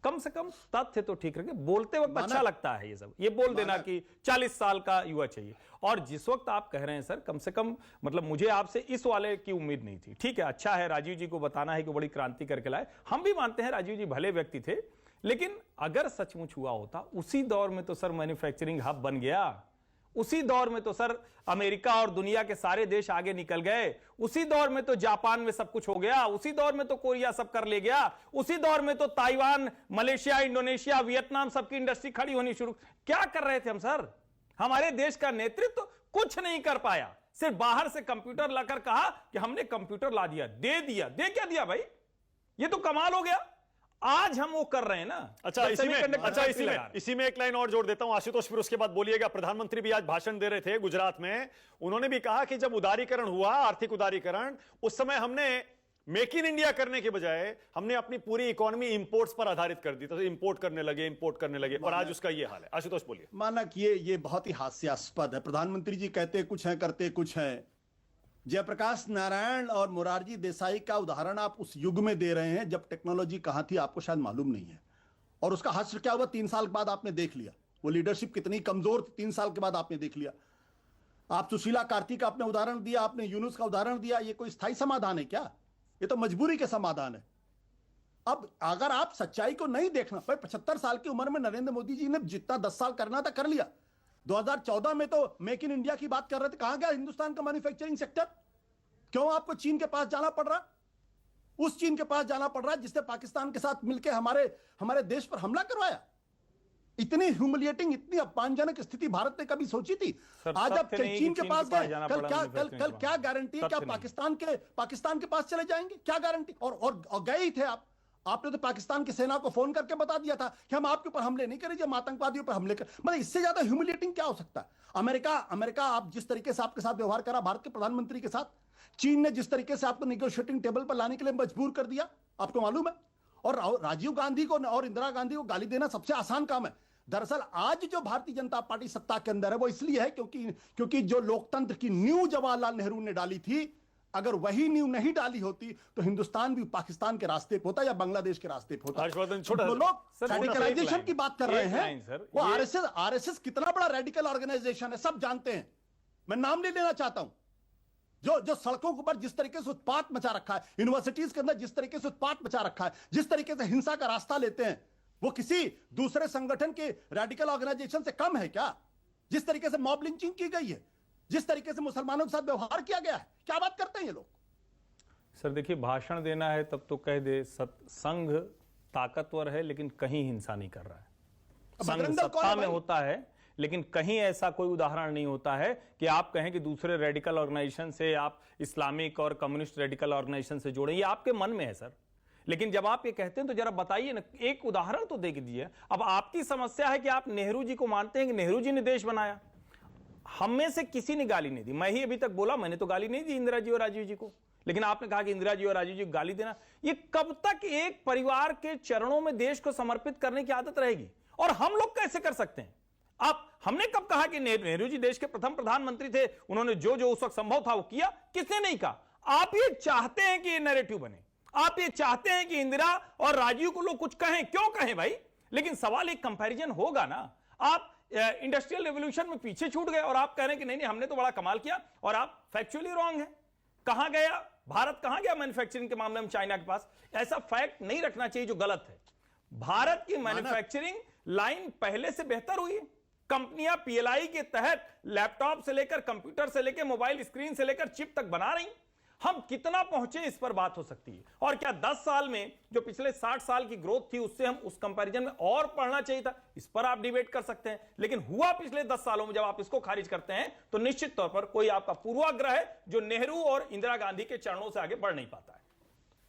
कम से कम तथ्य तो ठीक रखे। बोलते वक्त अच्छा लगता है ये सब, ये बोल देना कि 40 साल का युवा चाहिए। और जिस वक्त आप कह रहे हैं सर, कम से कम मतलब मुझे आपसे इस वाले की उम्मीद नहीं थी। ठीक है, अच्छा है राजीव जी को बताना है कि बड़ी क्रांति करके लाए। हम भी मानते हैं राजीव जी भले व्यक्ति थे, लेकिन अगर सचमुच हुआ होता, उसी दौर में तो सर मैन्युफैक्चरिंग हब बन गया। उसी दौर में तो सर अमेरिका और दुनिया के सारे देश आगे निकल गए। उसी दौर में तो जापान में सब कुछ हो गया। उसी दौर में तो कोरिया सब कर ले गया। उसी दौर में तो ताइवान, मलेशिया, इंडोनेशिया, वियतनाम सबकी इंडस्ट्री खड़ी होनी शुरू। क्या कर रहे थे हम सर? हमारे देश का नेतृत्व कुछ नहीं कर पाया, सिर्फ बाहर से कंप्यूटर लाकर कहा कि हमने कंप्यूटर ला दिया, दे दिया। दे क्या दिया भाई? ये तो कमाल हो गया। आज हम वो कर रहे हैं ना। अच्छा, इसी में एक लाइन और जोड़ देता हूं आशुतोष, फिर उसके बाद बोलिएगा। प्रधानमंत्री भी आज भाषण दे रहे थे गुजरात में। उन्होंने भी कहा कि जब उदारीकरण हुआ, आर्थिक उदारीकरण, उस समय हमने मेक इन इंडिया करने के बजाय हमने अपनी पूरी इकोनॉमी इंपोर्ट्स पर आधारित कर दी, तो इंपोर्ट करने लगे और आज उसका ये हाल है। आशुतोष बोलिए। मानक ये बहुत ही हास्यास्पद है। प्रधानमंत्री जी कहते कुछ हैं करते कुछ हैं। जयप्रकाश नारायण और मोरारजी देसाई का उदाहरण आप उस युग में दे रहे हैं जब टेक्नोलॉजी कहां थी आपको शायद मालूम नहीं है, और उसका हश्र क्या हुआ 3 साल के बाद आपने देख लिया। वो लीडरशिप कितनी कमजोर थी 3 साल के बाद आपने देख लिया। आप सुशीला कार्तिक का आपने उदाहरण दिया, आपने यूनुस का उदाहरण दिया। ये कोई स्थायी समाधान है क्या? ये तो मजबूरी के समाधान है। अब अगर आप सच्चाई को नहीं देखना, 75 साल की उम्र में नरेंद्र मोदी जी ने जितना 10 साल करना था कर लिया। 2014 में तो मेक इन इंडिया की बात कर रहे थे, कहां गया हिंदुस्तान का मैन्युफैक्चरिंग सेक्टर? क्यों आपको चीन के पास जाना पड़ रहा? उस चीन के पास जाना पड़ रहा है जिसने पाकिस्तान के साथ मिलकर हमारे देश पर हमला करवाया। इतनी ह्यूमिलिएटिंग, इतनी अपमानजनक स्थिति भारत ने कभी सोची थी? आज आप चीन के पास गए, कल क्या गारंटी क्या पाकिस्तान के पास चले जाएंगे? क्या गारंटी? और गए ही थे आप। आपने तो पाकिस्तान की सेना को फोन करके बता दिया था कि हम आपके ऊपर हमले नहीं करेंगे, हम आतंकवादियों पर हमले कर। मतलब इससे ज्यादा ह्यूमिलिएटिंग क्या हो सकता है? अमेरिका आप जिस तरीके से आपके साथ व्यवहार करा भारत के प्रधानमंत्री के साथ, चीन ने जिस तरीके से आपको नेगोशिएटिंग टेबल पर लाने के लिए मजबूर कर दिया, आपको मालूम है। और राजीव गांधी को और इंदिरा गांधी को गाली देना सबसे आसान काम है। दरअसल आज जो भारतीय जनता पार्टी सत्ता के अंदर है वो इसलिए है क्योंकि जो लोकतंत्र की नींव जवाहरलाल नेहरू ने डाली थी, अगर वही नींव नहीं डाली होती तो हिंदुस्तान भी पाकिस्तान के रास्ते पे होता या बांग्लादेश के रास्ते पे होता। हर्षवर्धन, छोटा तो लोग रेडिकलाइजेशन की बात कर रहे हैं। वो आरएसएस कितना बड़ा रेडिकल ऑर्गेनाइजेशन है सब जानते हैं। मैं नाम नहीं लेना चाहता हूं। जो सड़कों के ऊपर जिस तरीके से उत्पात मचा रखा है, यूनिवर्सिटीज के अंदर जिस तरीके से उत्पात मचा रखा है, जिस तरीके से हिंसा का रास्ता लेते हैं, वो किसी दूसरे संगठन के रेडिकल ऑर्गेनाइजेशन से कम है क्या? जिस तरीके से मॉब लिंचिंग की गई है, जिस तरीके से मुसलमानों के साथ व्यवहार किया गया है, क्या बात करते हैं ये लोग? सर देखिए, भाषण देना है तब तो कह दे संघ ताकतवर है लेकिन कहीं हिंसा नहीं कर रहा है। संघ सत्ता में होता है लेकिन कहीं ऐसा कोई उदाहरण नहीं होता है कि आप कहें कि दूसरे रेडिकल ऑर्गेनाइजेशन से आप इस्लामिक और कम्युनिस्ट रेडिकल ऑर्गेनाइजेशन से जोड़ें। ये आपके मन में है सर, लेकिन जब आप ये कहते हैं तो जरा बताइए ना, एक उदाहरण तो दे दीजिए। अब आपकी समस्या है कि आप नेहरू जी को मानते हैं कि नेहरू जी ने देश बनाया। हम में से किसी ने गाली नहीं दी। मैं ही अभी तक बोला, मैंने तो गाली नहीं दी इंदिरा जी और राजीव जी को, लेकिन आपने कहा कि इंदिरा जी और राजीव जी को गाली देना। ये कब तक एक परिवार के चरणों में देश को समर्पित करने की आदत रहेगी? और हम लोग कैसे कर सकते हैं? हमने कब कहा कि नेहरू जी देश के प्रथम प्रधानमंत्री थे, उन्होंने जो जो उस वक्त संभव था वो किया? किसने नहीं कहा? आप ये चाहते हैं कि ये नैरेटिव बने, आप ये चाहते हैं कि इंदिरा और राजीव को लोग कुछ कहें। क्यों कहें भाई? लेकिन सवाल एक कंपैरिजन होगा ना। आप इंडस्ट्रियल रेवोल्यूशन में पीछे छूट गए और आप कह रहे हैं कि नहीं हमने तो बड़ा कमाल किया, और आप फैक्चुअली रॉन्ग है। कहां गया भारत, कहां गया मैन्युफैक्चरिंग के मामले में चाइना के पास? ऐसा फैक्ट नहीं रखना चाहिए जो गलत है। भारत की मैन्युफैक्चरिंग लाइन पहले से बेहतर हुई है। कंपनियां पीएलआई के तहत लैपटॉप से लेकर कंप्यूटर से लेकर मोबाइल स्क्रीन से लेकर चिप तक बना रही। हम कितना पहुंचे इस पर बात हो सकती है। और क्या 10 साल में जो पिछले 60 साल की ग्रोथ थी उससे हम उस कंपैरिजन में और पढ़ना चाहिए था? इस पर आप डिबेट कर सकते हैं। लेकिन हुआ पिछले 10 सालों में, जब आप इसको खारिज करते हैं तो निश्चित तौर पर कोई आपका पूर्वाग्रह है जो नेहरू और इंदिरा गांधी के चरणों से आगे बढ़ नहीं पाता है।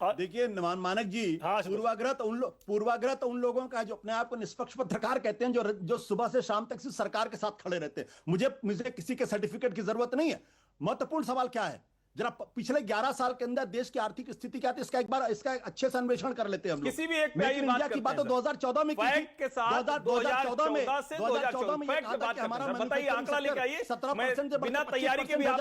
देखिए मानक जी, पूर्वाग्रह तो उन लोगों का जो अपने आप को निष्पक्ष पत्रकार कहते हैं, जो सुबह से शाम तक सिर्फ सरकार के साथ खड़े रहते हैं। मुझे किसी के सर्टिफिकेट की जरूरत नहीं है। महत्वपूर्ण सवाल क्या है, जरा पिछले 11 साल के अंदर देश की आर्थिक स्थिति क्या थी, इसका अच्छे से अन्वेषण कर लेते हैं हम लोग। किसी भी एक इंडिया की बात तो 2014 में की थी। के साथ 2014 में हमारा बताइए, आंकड़ा लेके आइए। 17% बिना तैयारी के भी आप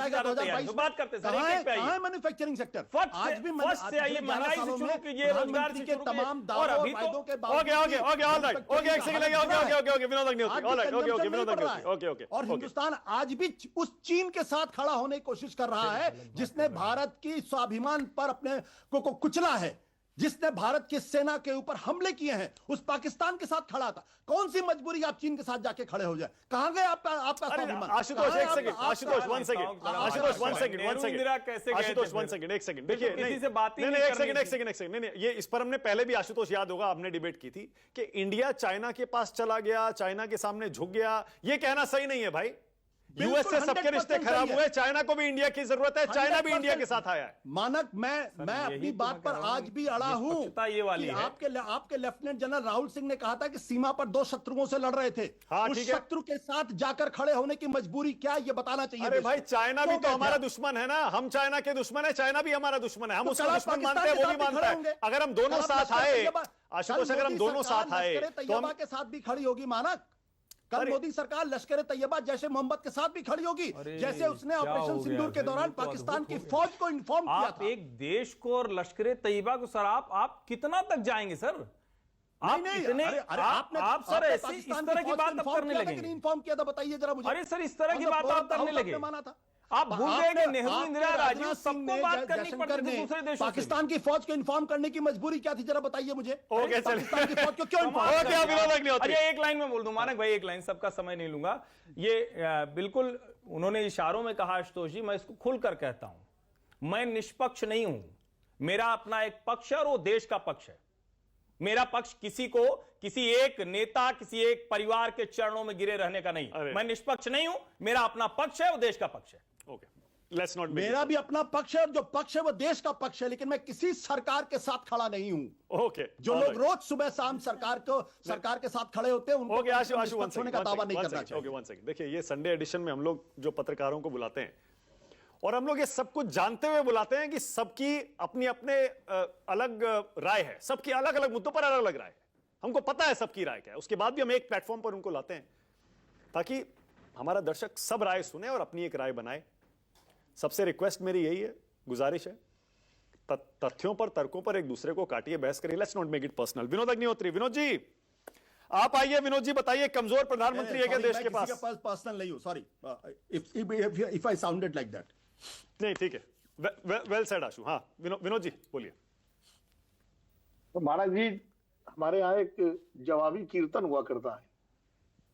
बात करते हैं। मैन्युफैक्चरिंग सेक्टर आज भी से आइए, महंगाई से शुरू कीजिए, रोजगार से के तमाम दावों वायदों के और हिंदुस्तान आज भी उस चीन के साथ खड़ा होने की कोशिश कर रहा है जिसने भारत की स्वाभिमान पर अपने को कुचला है, जिसने भारत की सेना के ऊपर हमले किए हैं, उस पाकिस्तान के साथ खड़ा था। कौन सी मजबूरी आप चीन के साथ जाके खड़े हो जाए? कहां गए आपका स्वाभिमान? आशुतोष एक सेकंड, आशुतोष वन सेकंड, एक सेकंड। देखिए किसी से बात ही नहीं, एक सेकंड, नहीं, ये इस पर हमने पहले भी, आशुतोष याद होगा, हमने डिबेट की थी कि इंडिया चाइना के पास चला गया, चाइना के सामने झुक गया। ये कहना सही नहीं है भाई। यूएस से सबके रिश्ते 100% खराब सही है। हुए, चाइना को भी इंडिया की जरूरत है, चाइना भी इंडिया के 100% साथ आया है। मानक मैं यही अपनी तो बात मैं पर कह रहा हूं, आज भी अड़ा हूं निष्पक्षता ये वाली कि है। आपके लेफ्टिनेंट जनरल राहुल सिंह ने कहा था कि सीमा पर दो शत्रुओं से लड़ रहे थे। हाँ, उस ठीक है। शत्रु के साथ जाकर खड़े होने की मजबूरी क्या ये बताना चाहिए अरे देश भाई, को। चाइना भी क्यों तो हमारा गया? दुश्मन है ना, हम चाइना के दुश्मन है, चाइना भी हमारा दुश्मन है, हम तो उसका कल आप दुश्मन पाकिस्तान मानते हैं, के वो भी साथ भी मानता खड़े है। होंगे। अगर हम दोनों कल आप साथ लश्कर आए, तैयबा- आशुतोष, कल अगर हम मोदी दोनों सरकार साथ आए लश्कर तो तैयबा हम के साथ भी खड़ी होगी मानक। कल अरे- मोदी सरकार लश्कर तैयबा जैसे मोहम्मद के साथ भी खड़ी होगी, अरे, जैसे उसने क्या ऑपरेशन हो सिंदूर गया के सर, दौरान ये तो पाकिस्तान अद्भुत की हो गया। फौज को इन्फॉर्म किया आप था। एक देश को और लश्कर तैयबा को सर आप कितना तक जाएंगे सर? आप नहीं, इतने अरे आप सर आपने ऐसे इस पाकिस्तान तरह की फौज बात को अब इन्फॉर्म करने किया था कि लगेंगे? नहीं इन्फॉर्म किया था, बताइए जरा मुझे। अरे सर, इस तरह की हम तो बात आप बहुत करने आपने लगे। माना था। आप भूल गए कि नेहरू, आपने इंदिरा, राजीव राजनाथ सिंह सबको ने, बात करनी जयशंकर पड़ती थी ने दूसरे देशों से पाकिस्तान की फौज को इन्फॉर्म करने की मजबूरी क्या थी, जरा बताइए मुझे। ओके, चलिए। पाकिस्तान की फौज को क्यों कमाल इन्फॉर्म कर क्या दिया। विरोध अग्निहोत्री? अरे एक लाइन में बोल दूं मानक भाई, एक लाइन, सबका समय नहीं लूंगा। ये बिल्कुल उन्होंने इशारों में कहा आशुतोष जी, मैं इसको खुलकर कहता हूं, मैं निष्पक्ष नहीं हूं। मेरा अपना एक पक्ष है और वो देश का पक्ष है। मेरा पक्ष किसी को, किसी एक नेता, किसी एक परिवार के चरणों में गिरे रहने का नहीं। अरे। मैं निष्पक्ष नहीं हूं, मेरा अपना पक्ष है, वो देश का पक्ष है। ओके, लेट्स नॉट मेरा भी अपना पक्ष है और जो पक्ष है वो देश का पक्ष है, लेकिन मैं किसी सरकार के साथ खड़ा नहीं हूं। ओके, जो लोग रोज सुबह शाम सरकार के साथ खड़े होते हैं, उनको ओके, आशु निष्पक्ष होने का दावा नहीं करना चाहिए। Okay, one second. देखिए, ये संडे एडिशन में हम लोग जो पत्रकारों को बुलाते हैं, और हम लोग ये सब कुछ जानते हुए बुलाते हैं कि सबकी अपनी अपने अलग राय है, सबकी अलग अलग मुद्दों पर अलग अलग राय है। हमको पता है सबकी राय क्या है, उसके बाद भी हम एक प्लेटफॉर्म पर उनको लाते हैं ताकि हमारा दर्शक सब राय सुने और अपनी एक राय बनाए। सबसे रिक्वेस्ट मेरी यही है, गुजारिश है, तथ्यों पर, तर्कों पर एक दूसरे को काटिए, बहस करिए। Let's not make it personal. Vinod Agnihotri, Vinod ji आप आइए। विनोद जी बताइए, कमजोर प्रधानमंत्री है क्या देश के पास? पर्सनल नहीं हूं, sorry if I sounded like that. नहीं, ठीक है, वेल सेड आशु। हाँ, विनोद जी बोलिए। तो महाराज जी, हमारे यहाँ एक जवाबी कीर्तन हुआ करता है,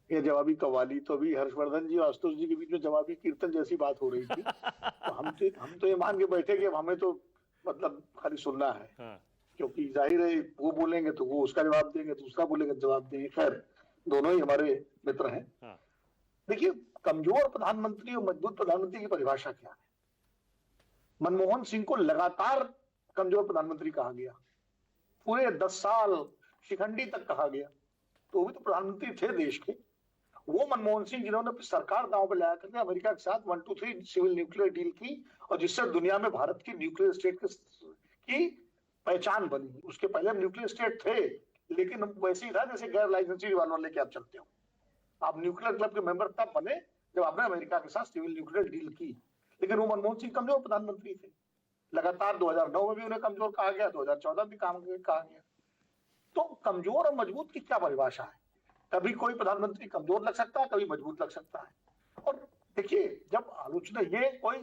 या जवाबी कव्वाली। तो अभी हर्षवर्धन जी और आशुतोष जी के बीच में जवाबी कीर्तन जैसी बात हो रही थी। तो हम तो ये मान के बैठे कि अब हमें तो मतलब खाली सुनना है। हाँ। क्योंकि जाहिर है वो बोलेंगे तो वो उसका जवाब देंगे, दूसरा बोलेगा जवाब देंगे। खैर, दोनों ही हमारे मित्र हैं। हाँ। देखिए, कमजोर प्रधानमंत्री और मजबूत प्रधानमंत्री की परिभाषा क्या है? मनमोहन सिंह को लगातार कमजोर प्रधानमंत्री कहा गया, पूरे 10 साल शिखंडी तक कहा गया। तो वो भी तो प्रधानमंत्री थे देश के। वो मनमोहन सिंह जिन्होंने अपनी सरकार दांव पे लाया करके अमेरिका के साथ 1-2-3 सिविल न्यूक्लियर डील की, और जिससे दुनिया में भारत की न्यूक्लियर स्टेट की पहचान बनी। उसके पहले हम न्यूक्लियर स्टेट थे, लेकिन वैसे ही था जैसे गैर लाइसेंसी रिवॉल्वर लेके आप चलते हो। आप न्यूक्लियर क्लब के मेंबर तब बने जब आपने अमेरिका के साथ सिविल न्यूक्लियर डील की। लेकिन वो मनमोहन सिंह कमजोर प्रधानमंत्री थे। लगातार 2009 में भी उन्हें कमजोर कहा गया, 2014 में भी कहा गया। तो कमजोर और मजबूत की क्या परिभाषा है? कभी कोई प्रधानमंत्री कमजोर लग सकता है, कभी मजबूत लग सकता है। और देखिए, जब आलोचना, ये कोई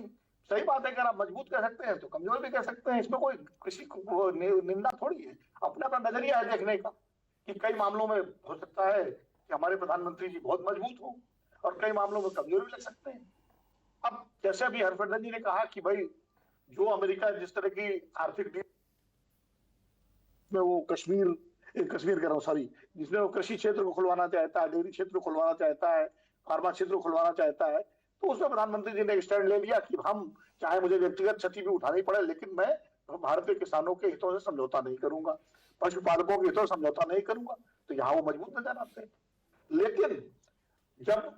सही बात है, अगर आप मजबूत कह सकते हैं तो कमजोर भी कह सकते हैं। इसमें कोई किसी को निंदा थोड़ी है। अपना अपना नजरिया है देखने का, कि कई मामलों में हो सकता है कि हमारे प्रधानमंत्री जी बहुत मजबूत हो, और कई मामलों में कमजोर भी लग सकते हैं। अब जैसे अभी हर्षवर्धन जी ने कहा कि भाई, जो अमेरिका जिस तरह की आर्थिक डील में वो कश्मीर कह रहा हूँ, सॉरी, जिसमें वो कृषि क्षेत्र को खुलवाना चाहता है, डेयरी क्षेत्र को खुलवाना चाहता है, फार्मा क्षेत्र को खुलवाना चाहता है, तो उसमें प्रधानमंत्री जी ने स्टैंड ले लिया कि हम चाहे मुझे व्यक्तिगत क्षति भी उठानी पड़े, लेकिन मैं भारत के किसानों के हितों से समझौता नहीं करूंगा, पशुपालकों के हितों से समझौता नहीं करूंगा। तो यहाँ वो मजबूत नजर आते हैं। लेकिन जब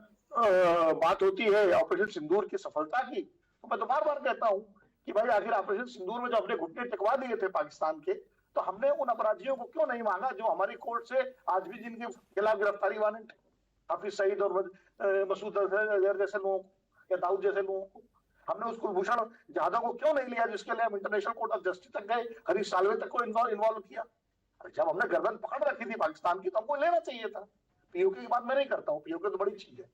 बात होती है ऑपरेशन सिंदूर की सफलता की, तो मैं तो बार बार कहता हूँ कि भाई, आखिर ऑपरेशन सिंदूर में जो अपने घुटने टिकवा दिए थे पाकिस्तान के, तो हमने उन अपराधियों को क्यों नहीं मांगा जो हमारी कोर्ट से आज भी जिनके खिलाफ गिरफ्तारी वारंट है, हाफिज सईद और मसूद अजहर जैसे लोगों को, या दाऊद जैसे लोगों को। हमने उस कुलभूषण जाधव को क्यों नहीं लिया, जिसके लिए हम इंटरनेशनल कोर्ट ऑफ जस्टिस तक गए, हरीश साल्वे तक को इन्वॉल्व किया। जब हमने गर्दन पकड़ रखी थी पाकिस्तान की, तो हमको लेना चाहिए था। पीओके की बात मैं नहीं करता हूँ, पीओके तो बड़ी चीज है,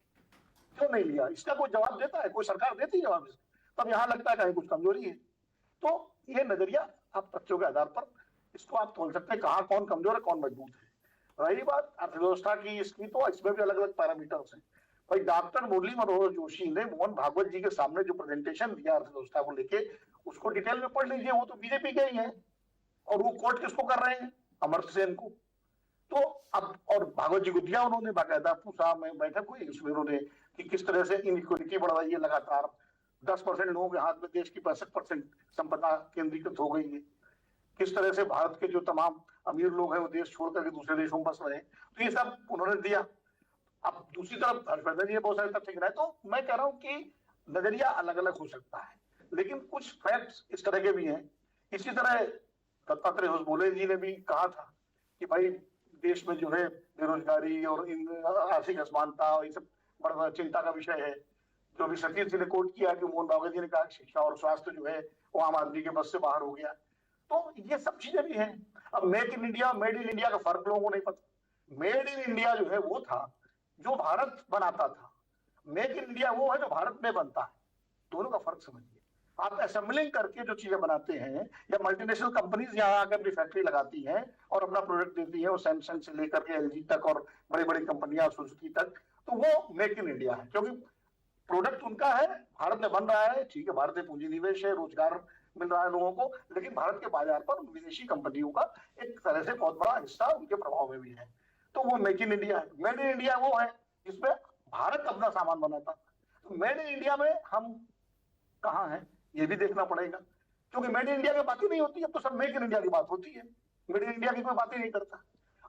क्यों नहीं लिया? इसका कोई जवाब देता है? कोई सरकार देती है जवाब? तब यहाँ लगता है कहीं कुछ कमजोरी है। तो ये नजरिया आप तथ्यों के आधार पर इसको आप तोल सकते हैं, कहाँ कौन कमजोर है, कौन मजबूत है। रही बात अर्थव्यवस्था की, इसकी तो इसमें भी अलग अलग पैरामीटर्स हैं। भाई, डॉक्टर मुरली मनोहर जोशी ने मोहन भागवत जी के सामने जो प्रेजेंटेशन दिया अर्थव्यवस्था को लेके, उसको डिटेल में पढ़ लीजिए। वो तो बीजेपी के ही हैं, और वो कोर्ट किसको कर रहे हैं? अमर्त्य सेन को। तो अब और भागवत जी को दिया उन्होंने, बाकायदा पूछा, में बैठक हुई उसमें उन्होंने कि किस तरह से इनइक्वालिटी बढ़ रही है लगातार, 10% लोगों के हाथ में देश की 65% संपदा केंद्रीकृत हो गई है, किस तरह से भारत के जो तमाम अमीर लोग हैं वो देश छोड़ करके दूसरे देशों में बस रहे हैं, तो ये सब उन्होंने दिया। अब दूसरी तरफ हर्षवर्धन जी ने बहुत सारे तथ्य गिनाए, तो मैं कह रहा हूँ कि नजरिया अलग अलग हो सकता है, लेकिन कुछ फैक्ट्स इस तरह के भी हैं। इसी तरह दत्तात्रेय होसबोले जी ने भी कहा था कि भाई देश में जो है बेरोजगारी और आर्थिक असमानता ये सब बड़ा चिंता का विषय है। जो भी सतीश जी ने कोट किया कि मोहन भागवत जी ने कहा शिक्षा और स्वास्थ्य जो है वो आम आदमी के बस से बाहर हो गया, तो ये सब चीजें भी हैं। अब make in India made in India का फर्क लोगों को नहीं पता। मेड इन इंडिया जो है वो था जो भारत बनाता था, मेक इन इंडिया वो है जो भारत में बनता है, दोनों का फर्क समझिए। आप असेंबलिंग करके जो चीजें बनाते हैं या मल्टीनेशनल कंपनीज यहाँ आकर अपनी फैक्ट्री लगाती हैं और अपना प्रोडक्ट देती है, वो सैमसंग से लेकर के एलजी तक और बड़ी बड़ी कंपनियां सुजुकी तक, तो वो मेक इन इंडिया है क्योंकि प्रोडक्ट उनका है, भारत में बन रहा है, ठीक है, भारतीय पूंजी निवेश है, रोजगार मिल रहा है लोगों को, लेकिन भारत के बाजार पर विदेशी कंपनियों का एक तरह से बहुत बड़ा हिस्सा उनके प्रभाव में भी है, तो वो मेक इन इंडिया है। मेड इन इंडिया वो है जिसमें भारत अपना सामान बनाता, तो मेड इन इंडिया में हम कहाँ हैं ये भी देखना पड़ेगा, क्योंकि मेड इन इंडिया की बात ही नहीं होती, अब तो सब मेक इन इंडिया की बात होती है, मेड इन इंडिया की कोई बात ही नहीं करता।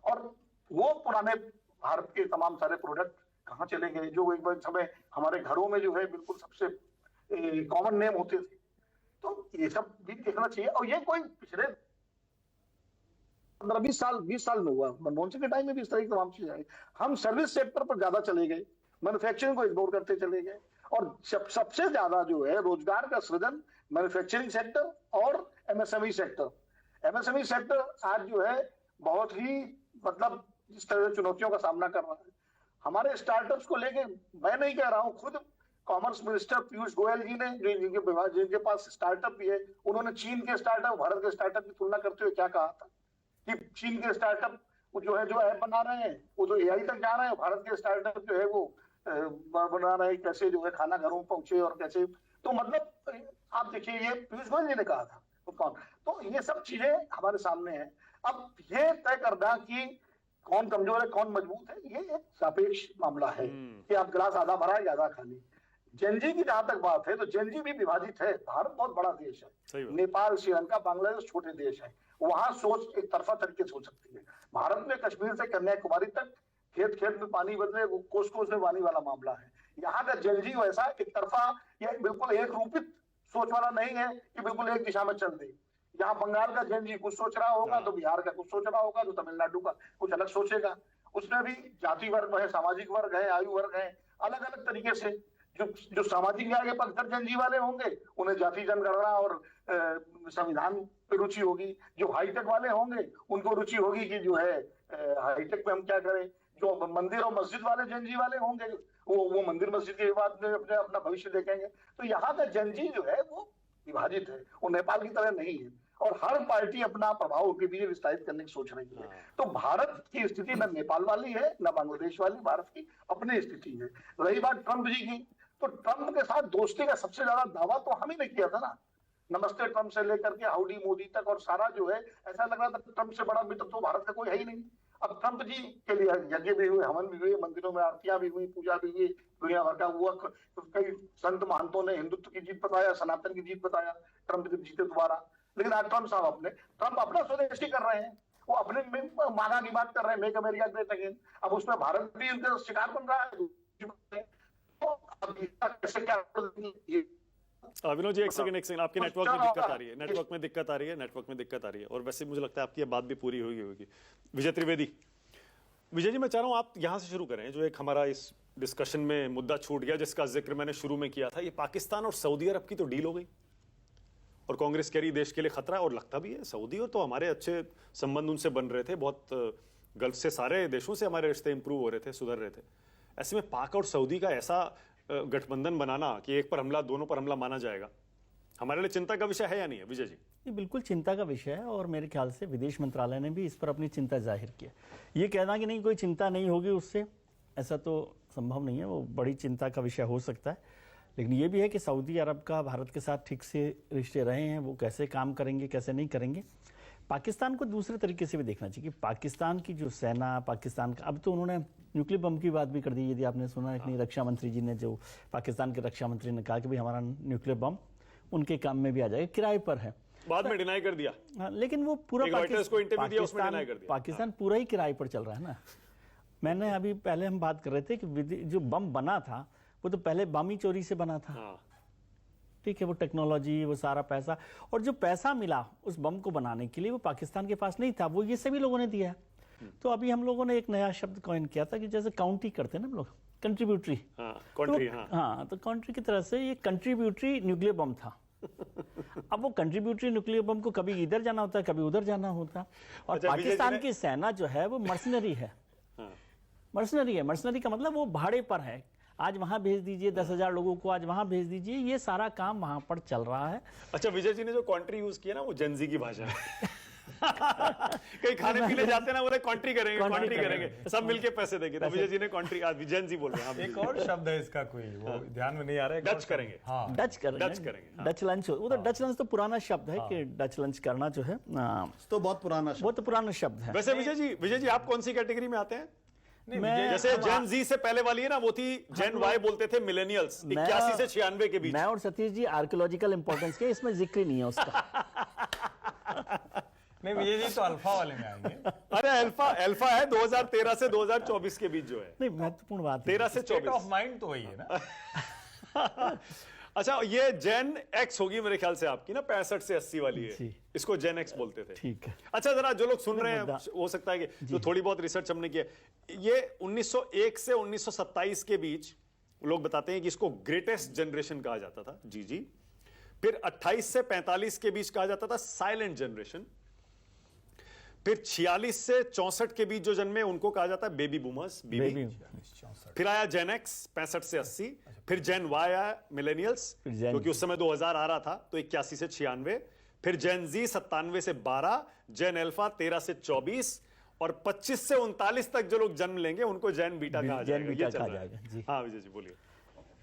और वो पुराने भारत के तमाम सारे प्रोडक्ट कहाँ चले गए जो एक बार समय हमारे घरों में जो है बिल्कुल सबसे कॉमन नेम होते थे, तो ये सब भी देखना चाहिए। और ये कोई पिछले 15-20 साल में हुआ, मनमोहन सिंह के टाइम में भी इस तरह की तमाम चीजें आई। हम सर्विस सेक्टर पर ज्यादा चले गए, मैन्युफैक्चरिंग को इग्नोर करते चले गए, और सबसे ज्यादा जो है रोजगार का सृजन मैन्युफैक्चरिंग सेक्टर और एमएसएमई सेक्टर। एमएसएमई सेक्टर आज जो है बहुत ही मतलब जिस तरह से चुनौतियों का सामना कर रहा है, हमारे स्टार्टअप्स को लेके मैं नहीं कह रहा हूं, खुद कॉमर्स मिनिस्टर पीयूष गोयल जी ने जिनके पास स्टार्टअप भी है, उन्होंने चीन के स्टार्टअप भारत के स्टार्टअप की तुलना करते हुए क्या कहा था कि चीन के स्टार्टअप जो है जो ऐप बना रहे हैं वो तो एआई तक जा रहे हैं, भारत के स्टार्टअप जो है वो बना रहे हैं कैसे जो है खाना घरों में पहुंचे और कैसे, तो मतलब आप देखिए ये पीयूष गोयल जी ने कहा था कौन, तो ये सब चीजें हमारे सामने हैं। अब ये तय करना कि कौन कमजोर है कौन मजबूत है, ये एक सापेक्ष मामला है कि आप गिलास आधा भरा है आधा खाली। जेनजी की जहां तक बात है तो जेनजी भी विभाजित है, भारत बहुत बड़ा देश है, नेपाल श्रीलंका बांग्लादेश छोटे देश है, वहां सोच एक तरफा तरीके से हो सकती है। भारत में कश्मीर से कन्याकुमारी तक खेत खेत में पानी बदले कोस कोस में पानी वाला मामला है। यहाँ का जेनजी वैसा एक तरफा या बिल्कुल एक रूपित सोच वाला नहीं है कि बिल्कुल एक दिशा में चल दे। यहाँ बंगाल का जेनजी कुछ सोच रहा होगा तो बिहार का कुछ सोच रहा होगा, तो तमिलनाडु का कुछ अलग सोचेगा। उसमें भी जाति वर्ग है, सामाजिक वर्ग है, आयु वर्ग है, अलग अलग तरीके से। जो सामाजिक न्याय के पक्षधर जेनजी वाले होंगे उन्हें जाति जनगणना और संविधान पे रुचि होगी, जो हाईटेक वाले होंगे उनको रुचि होगी कि जो है हाईटेक में हम क्या करें, जो मंदिर और मस्जिद वाले जेनजी वाले होंगे वो मंदिर मस्जिद के बाद में अपना भविष्य देखेंगे। तो यहाँ का जेनजी जो है वो विभाजित है, वो नेपाल की तरह नहीं है, और हर पार्टी अपना प्रभाव उनके बीच विस्तारित करने की सोच रही है। तो भारत की स्थिति न नेपाल वाली है न बांग्लादेश वाली, भारत की अपनी स्थिति है। रही बात ट्रंप जी की, तो ट्रंप के साथ दोस्ती का सबसे ज्यादा दावा तो हम ही ने किया था ना, नमस्ते ट्रंप से लेकर के हाउडी मोदी तक, और सारा जो है ऐसा लग रहा था ट्रंप से बड़ा मित्र तो भारत का कोई है ही नहीं। अब ट्रंप जी के लिए यज्ञ भी हुए, हवन भी हुए, मंदिरों में आरतियां भी हुई, पूजा भी हुई, दुनिया भर का हुआ, कई संत महंतों ने हिंदुत्व की जीत बताया, सनातन की जीत बताया ट्रंप जब जीते दोबारा। लेकिन आज ट्रंप साहब ट्रंप अपना स्वदेशी कर रहे हैं, वो अपने मांगा की बात कर रहे हैं, मेक अमेरिका ग्रेट अगेन। अब उसमें भारत भी उनका शिकार बन रहा है, तो अब कैसे क्या विनोद जी एक सेकंड आपके नेटवर्क में दिक्कत आ रही है, नेटवर्क में दिक्कत आ रही है, और वैसे मुझे लगता है आपकी बात भी पूरी होगी। विजय त्रिवेदी, विजय जी मैं चाह रहा हूं आप यहां से शुरू करें। जो एक हमारा इस डिस्कशन में मुद्दा छूट गया जिसका जिक्र मैंने शुरू में किया था, ये पाकिस्तान और सऊदी अरब की तो डील हो गई और कांग्रेस कह रही देश के लिए खतरा है, और लगता भी है सऊदी और तो हमारे अच्छे संबंध उनसे बन रहे थे, बहुत गल्फ से सारे देशों से हमारे रिश्ते इंप्रूव हो रहे थे, सुधर रहे थे। ऐसे में पाक और सऊदी का ऐसा गठबंधन बनाना कि एक पर हमला दोनों पर हमला माना जाएगा, हमारे लिए चिंता का विषय है या नहीं है विजय जी? ये बिल्कुल चिंता का विषय है, और मेरे ख्याल से विदेश मंत्रालय ने भी इस पर अपनी चिंता जाहिर की है। ये कहना कि नहीं कोई चिंता नहीं होगी उससे, ऐसा तो संभव नहीं है, वो बड़ी चिंता का विषय हो सकता है। लेकिन ये भी है कि सऊदी अरब का भारत के साथ ठीक से रिश्ते रहे हैं, वो कैसे काम करेंगे कैसे नहीं करेंगे। पाकिस्तान को दूसरे तरीके से भी देखना चाहिए कि पाकिस्तान की जो सेना, पाकिस्तान का, अब तो उन्होंने न्यूक्लियर बम की बात भी कर दी। यदि आपने सुना है कि नहीं, रक्षा मंत्री जी ने, जो पाकिस्तान के रक्षा मंत्री ने कहा कि भाई हमारा न्यूक्लियर बम उनके काम में भी आ जाएगा, किराए पर है। बाद में डिनाई कर दिया। हाँ, लेकिन वो पूरा एक Reuters को इंटरव्यू दिया, उसमें deny कर दिया। पाकिस्तान पूरा ही किराए पर चल रहा है ना। मैंने अभी पहले हम बात कर रहे थे कि जो बम बना था वो तो पहले बम ही चोरी से बना था। हाँ। ठीक है, वो टेक्नोलॉजी, वो सारा पैसा, और जो पैसा मिला उस बम को बनाने के लिए वो पाकिस्तान के पास नहीं था, वो ये सभी लोगों ने दिया है। तो अभी हम लोगों ने एक नया शब्द कॉइन किया था कि जैसे काउंटी करते हैं ना हम लोग, कंट्रीब्यूटरी। कंट्री, हाँ, तो कंट्री की तरह से ये कंट्रीब्यूटरी न्यूक्लियर बम था। अब वो कंट्रीब्यूटरी न्यूक्लियर बम को कभी इधर जाना होता है, कभी उधर जाना होता है। और अच्छा, पाकिस्तान की सेना जो है वो मर्सनरी है। मर्सनरी है, मर्सनरी का मतलब वो भाड़े पर है। आज वहां भेज दीजिए 10,000 लोगों को, आज वहां भेज दीजिए, ये सारा काम वहां पर चल रहा है। अच्छा, विजय जी ने जो कंट्री यूज किया ना, वो जेनजी की भाषा है। कहीं खाने पीने जाते ना, बोले कंट्री करेंगे, सब मिलके पैसे देंगे। तो विजय जी ने कंट्री, आज जेनजी बोल रहे हैं। एक और शब्द है इसका, कोई वो ध्यान में नहीं आ रहा है। डच करेंगे। हाँ, डच करेंगे। डच लंच, वो तो डच लंच तो पुराना शब्द है कि डच लंच करना जो है, तो बहुत पुराना वो तो पुराना शब्द है। वैसे विजय जी आप कौन सी कैटेगरी में आते हैं? मैं जैसे जेन जी से पहले वाली है ना, वो थी जेन वाई, बोलते थे मिलेनियल्स, 81 से 96 के बीच। मैं और सतीश जी आर्कियोलॉजिकल इंपॉर्टेंस के, इसमें जिक्र ही नहीं है उसका। नहीं, विजय जी तो अल्फा वाले में आएंगे। अरे अल्फा है 2013 से 2024 के बीच जो है। नहीं, महत्वपूर्ण बात 13 से स्टेट 24। ऑफ माइंड तो वही है ना। अच्छा, ये जेन एक्स होगी मेरे ख्याल से आपकी ना, 65 से 80 वाली है। जी। इसको जेन एक्स बोलते थे। ठीक है। अच्छा, जरा जो लोग सुन रहे हैं, हो सकता है कि जो थोड़ी बहुत रिसर्च हमने की है, ये 1901 से 1927 के बीच लोग बताते हैं कि इसको ग्रेटेस्ट जनरेशन कहा जाता था। जी। फिर 28 से 45 के बीच कहा जाता था साइलेंट जनरेशन। फिर 46 से 64 के बीच जो जन्मे उनको कहा जाता है बेबी बूमर्स, बीबी। फिर आया जेन एक्स 65 से 80। फिर जेन वाई आया, मिलेनियल्स, क्योंकि उस समय 2000 आ रहा था, तो 81 से 96। फिर जेन जी 97 से 12, जेन अल्फा 13 से 24, और 25 से 39 तक जो लोग जन्म लेंगे उनको जेन बीटा कहा जाएगा। बीटा कहा जाएगा। जी हाँ विजय जी बोलिए।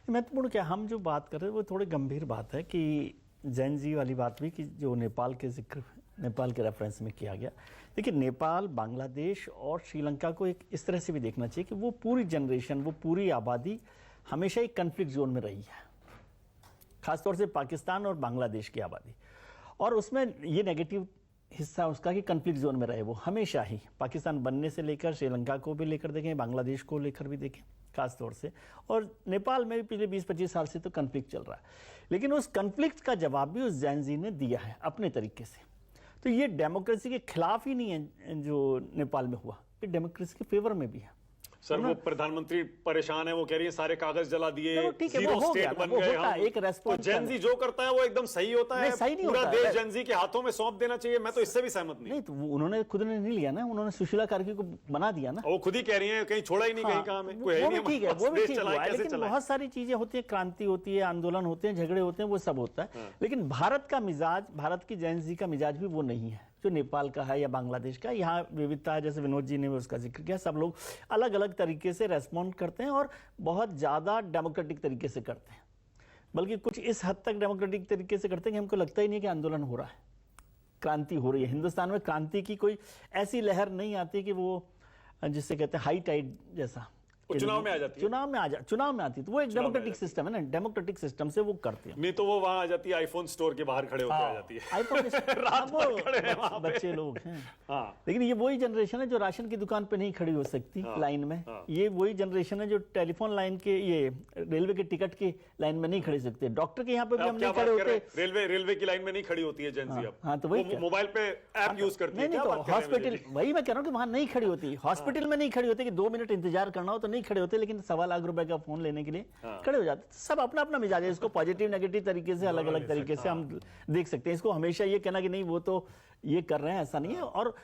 महत्वपूर्ण क्या, हम जो बात कर रहे हैं वो थोड़ी गंभीर बात है कि जैन जी वाली बात भी, कि जो नेपाल के जिक्र, नेपाल के रेफरेंस में किया गया। देखिए, नेपाल, बांग्लादेश और श्रीलंका को एक इस तरह से भी देखना चाहिए कि वो पूरी जनरेशन, वो पूरी आबादी हमेशा एक कन्फ्लिक्ट जोन में रही है, खासतौर से पाकिस्तान और बांग्लादेश की आबादी। और उसमें ये नेगेटिव हिस्सा उसका कि कन्फ्लिक्ट जोन में रहे वो हमेशा ही, पाकिस्तान बनने से लेकर श्रीलंका को भी लेकर देखें, बांग्लादेश को लेकर भी देखें खास तौर से, और नेपाल में भी पिछले 20-25 साल से तो कन्फ्लिक्ट चल रहा है। लेकिन उस कन्फ्लिक्ट का जवाब भी उस जैन जी ने दिया है अपने तरीके से। तो ये डेमोक्रेसी के खिलाफ ही नहीं है जो नेपाल में हुआ, ये डेमोक्रेसी के फेवर में भी है। सर, वो प्रधानमंत्री परेशान है, वो कह रही है सारे कागज जला दिए, ठीक है, जीरो वो हो स्टेट गया, बन वो गए होता है, हम। एक रेस्पॉन्स। तो जेनजी जो करता है वो एकदम सही होता है, सही नहीं पूरा होता देश है। जेनजी के हाथों में सौंप देना चाहिए। मैं तो इससे भी सहमत नहीं। नहीं, तो उन्होंने खुद ने नहीं लिया ना, उन्होंने सुशीला कार्की को बना दिया ना। वो खुद ही कह रही है कहीं छोड़ा ही नहीं, कहीं कहा में कोई है वो नहीं, भी ठीक है, वो भी देश ठीक चलाए हुआ है, कैसे लेकिन चलाए। बहुत सारी चीजें होती है, क्रांति होती है, आंदोलन होते हैं, झगड़े होते हैं, वो सब होता है। लेकिन भारत का मिजाज, भारत की जैन जी का मिजाज भी वो नहीं है जो नेपाल का है या बांग्लादेश का। यहाँ विविधता है, जैसे विनोद जी ने भी उसका जिक्र किया, सब लोग अलग अलग तरीके से रेस्पॉन्ड करते हैं और बहुत ज़्यादा डेमोक्रेटिक तरीके से करते हैं, बल्कि कुछ इस हद तक डेमोक्रेटिक तरीके से करते हैं कि हमको लगता ही नहीं कि आंदोलन हो रहा है, क्रांति हो रही है। हिंदुस्तान में क्रांति की कोई ऐसी लहर नहीं आती कि वो जिससे कहते हैं हाई टाइड जैसा, चुनाव में आ जाती है, चुनाव में आती है। तो वो एक डेमोक्रेटिक सिस्टम है ना, डेमोक्रेटिक सिस्टम से वो करते हैं। नहीं तो वो वहां आ जाती है, आईफोन स्टोर के बाहर खड़े होकर आ जाती है। आईफोन रात भर खड़े हैं वहां पे। बच्चे लोग हैं। हाँ। लेकिन ये वही जनरेशन है जो राशन की दुकान पे नहीं खड़ी हो सकती लाइन में। ये वही जनरेशन है जो टेलीफोन लाइन के, ये रेलवे के टिकट की लाइन में नहीं खड़े सकते, डॉक्टर के यहाँ पे भी हम नहीं खड़े होते। रेलवे की लाइन में नहीं खड़ी होती है जेनजी अब। हाँ, तो वही मोबाइल पे ऐप यूज करती है। नहीं तो हॉस्पिटल, वही मैं कह रहा हूँ कि वहां नहीं खड़ी होती, हॉस्पिटल में नहीं खड़ी होती कि 2 मिनट इंतजार करना हो तो नहीं खड़े होते, लेकिन 1.25 लाख रुपए का फोन लेने के लिए खड़े हो जाते। सब अपना अपना मिजाज है, इसको पॉजिटिव नेगेटिव तरीके से अलग अलग तरीके से हम देख सकते हैं। इसको हमेशा ये कहना कि नहीं वो तो ये कर रहे हैं, ऐसा नहीं है। और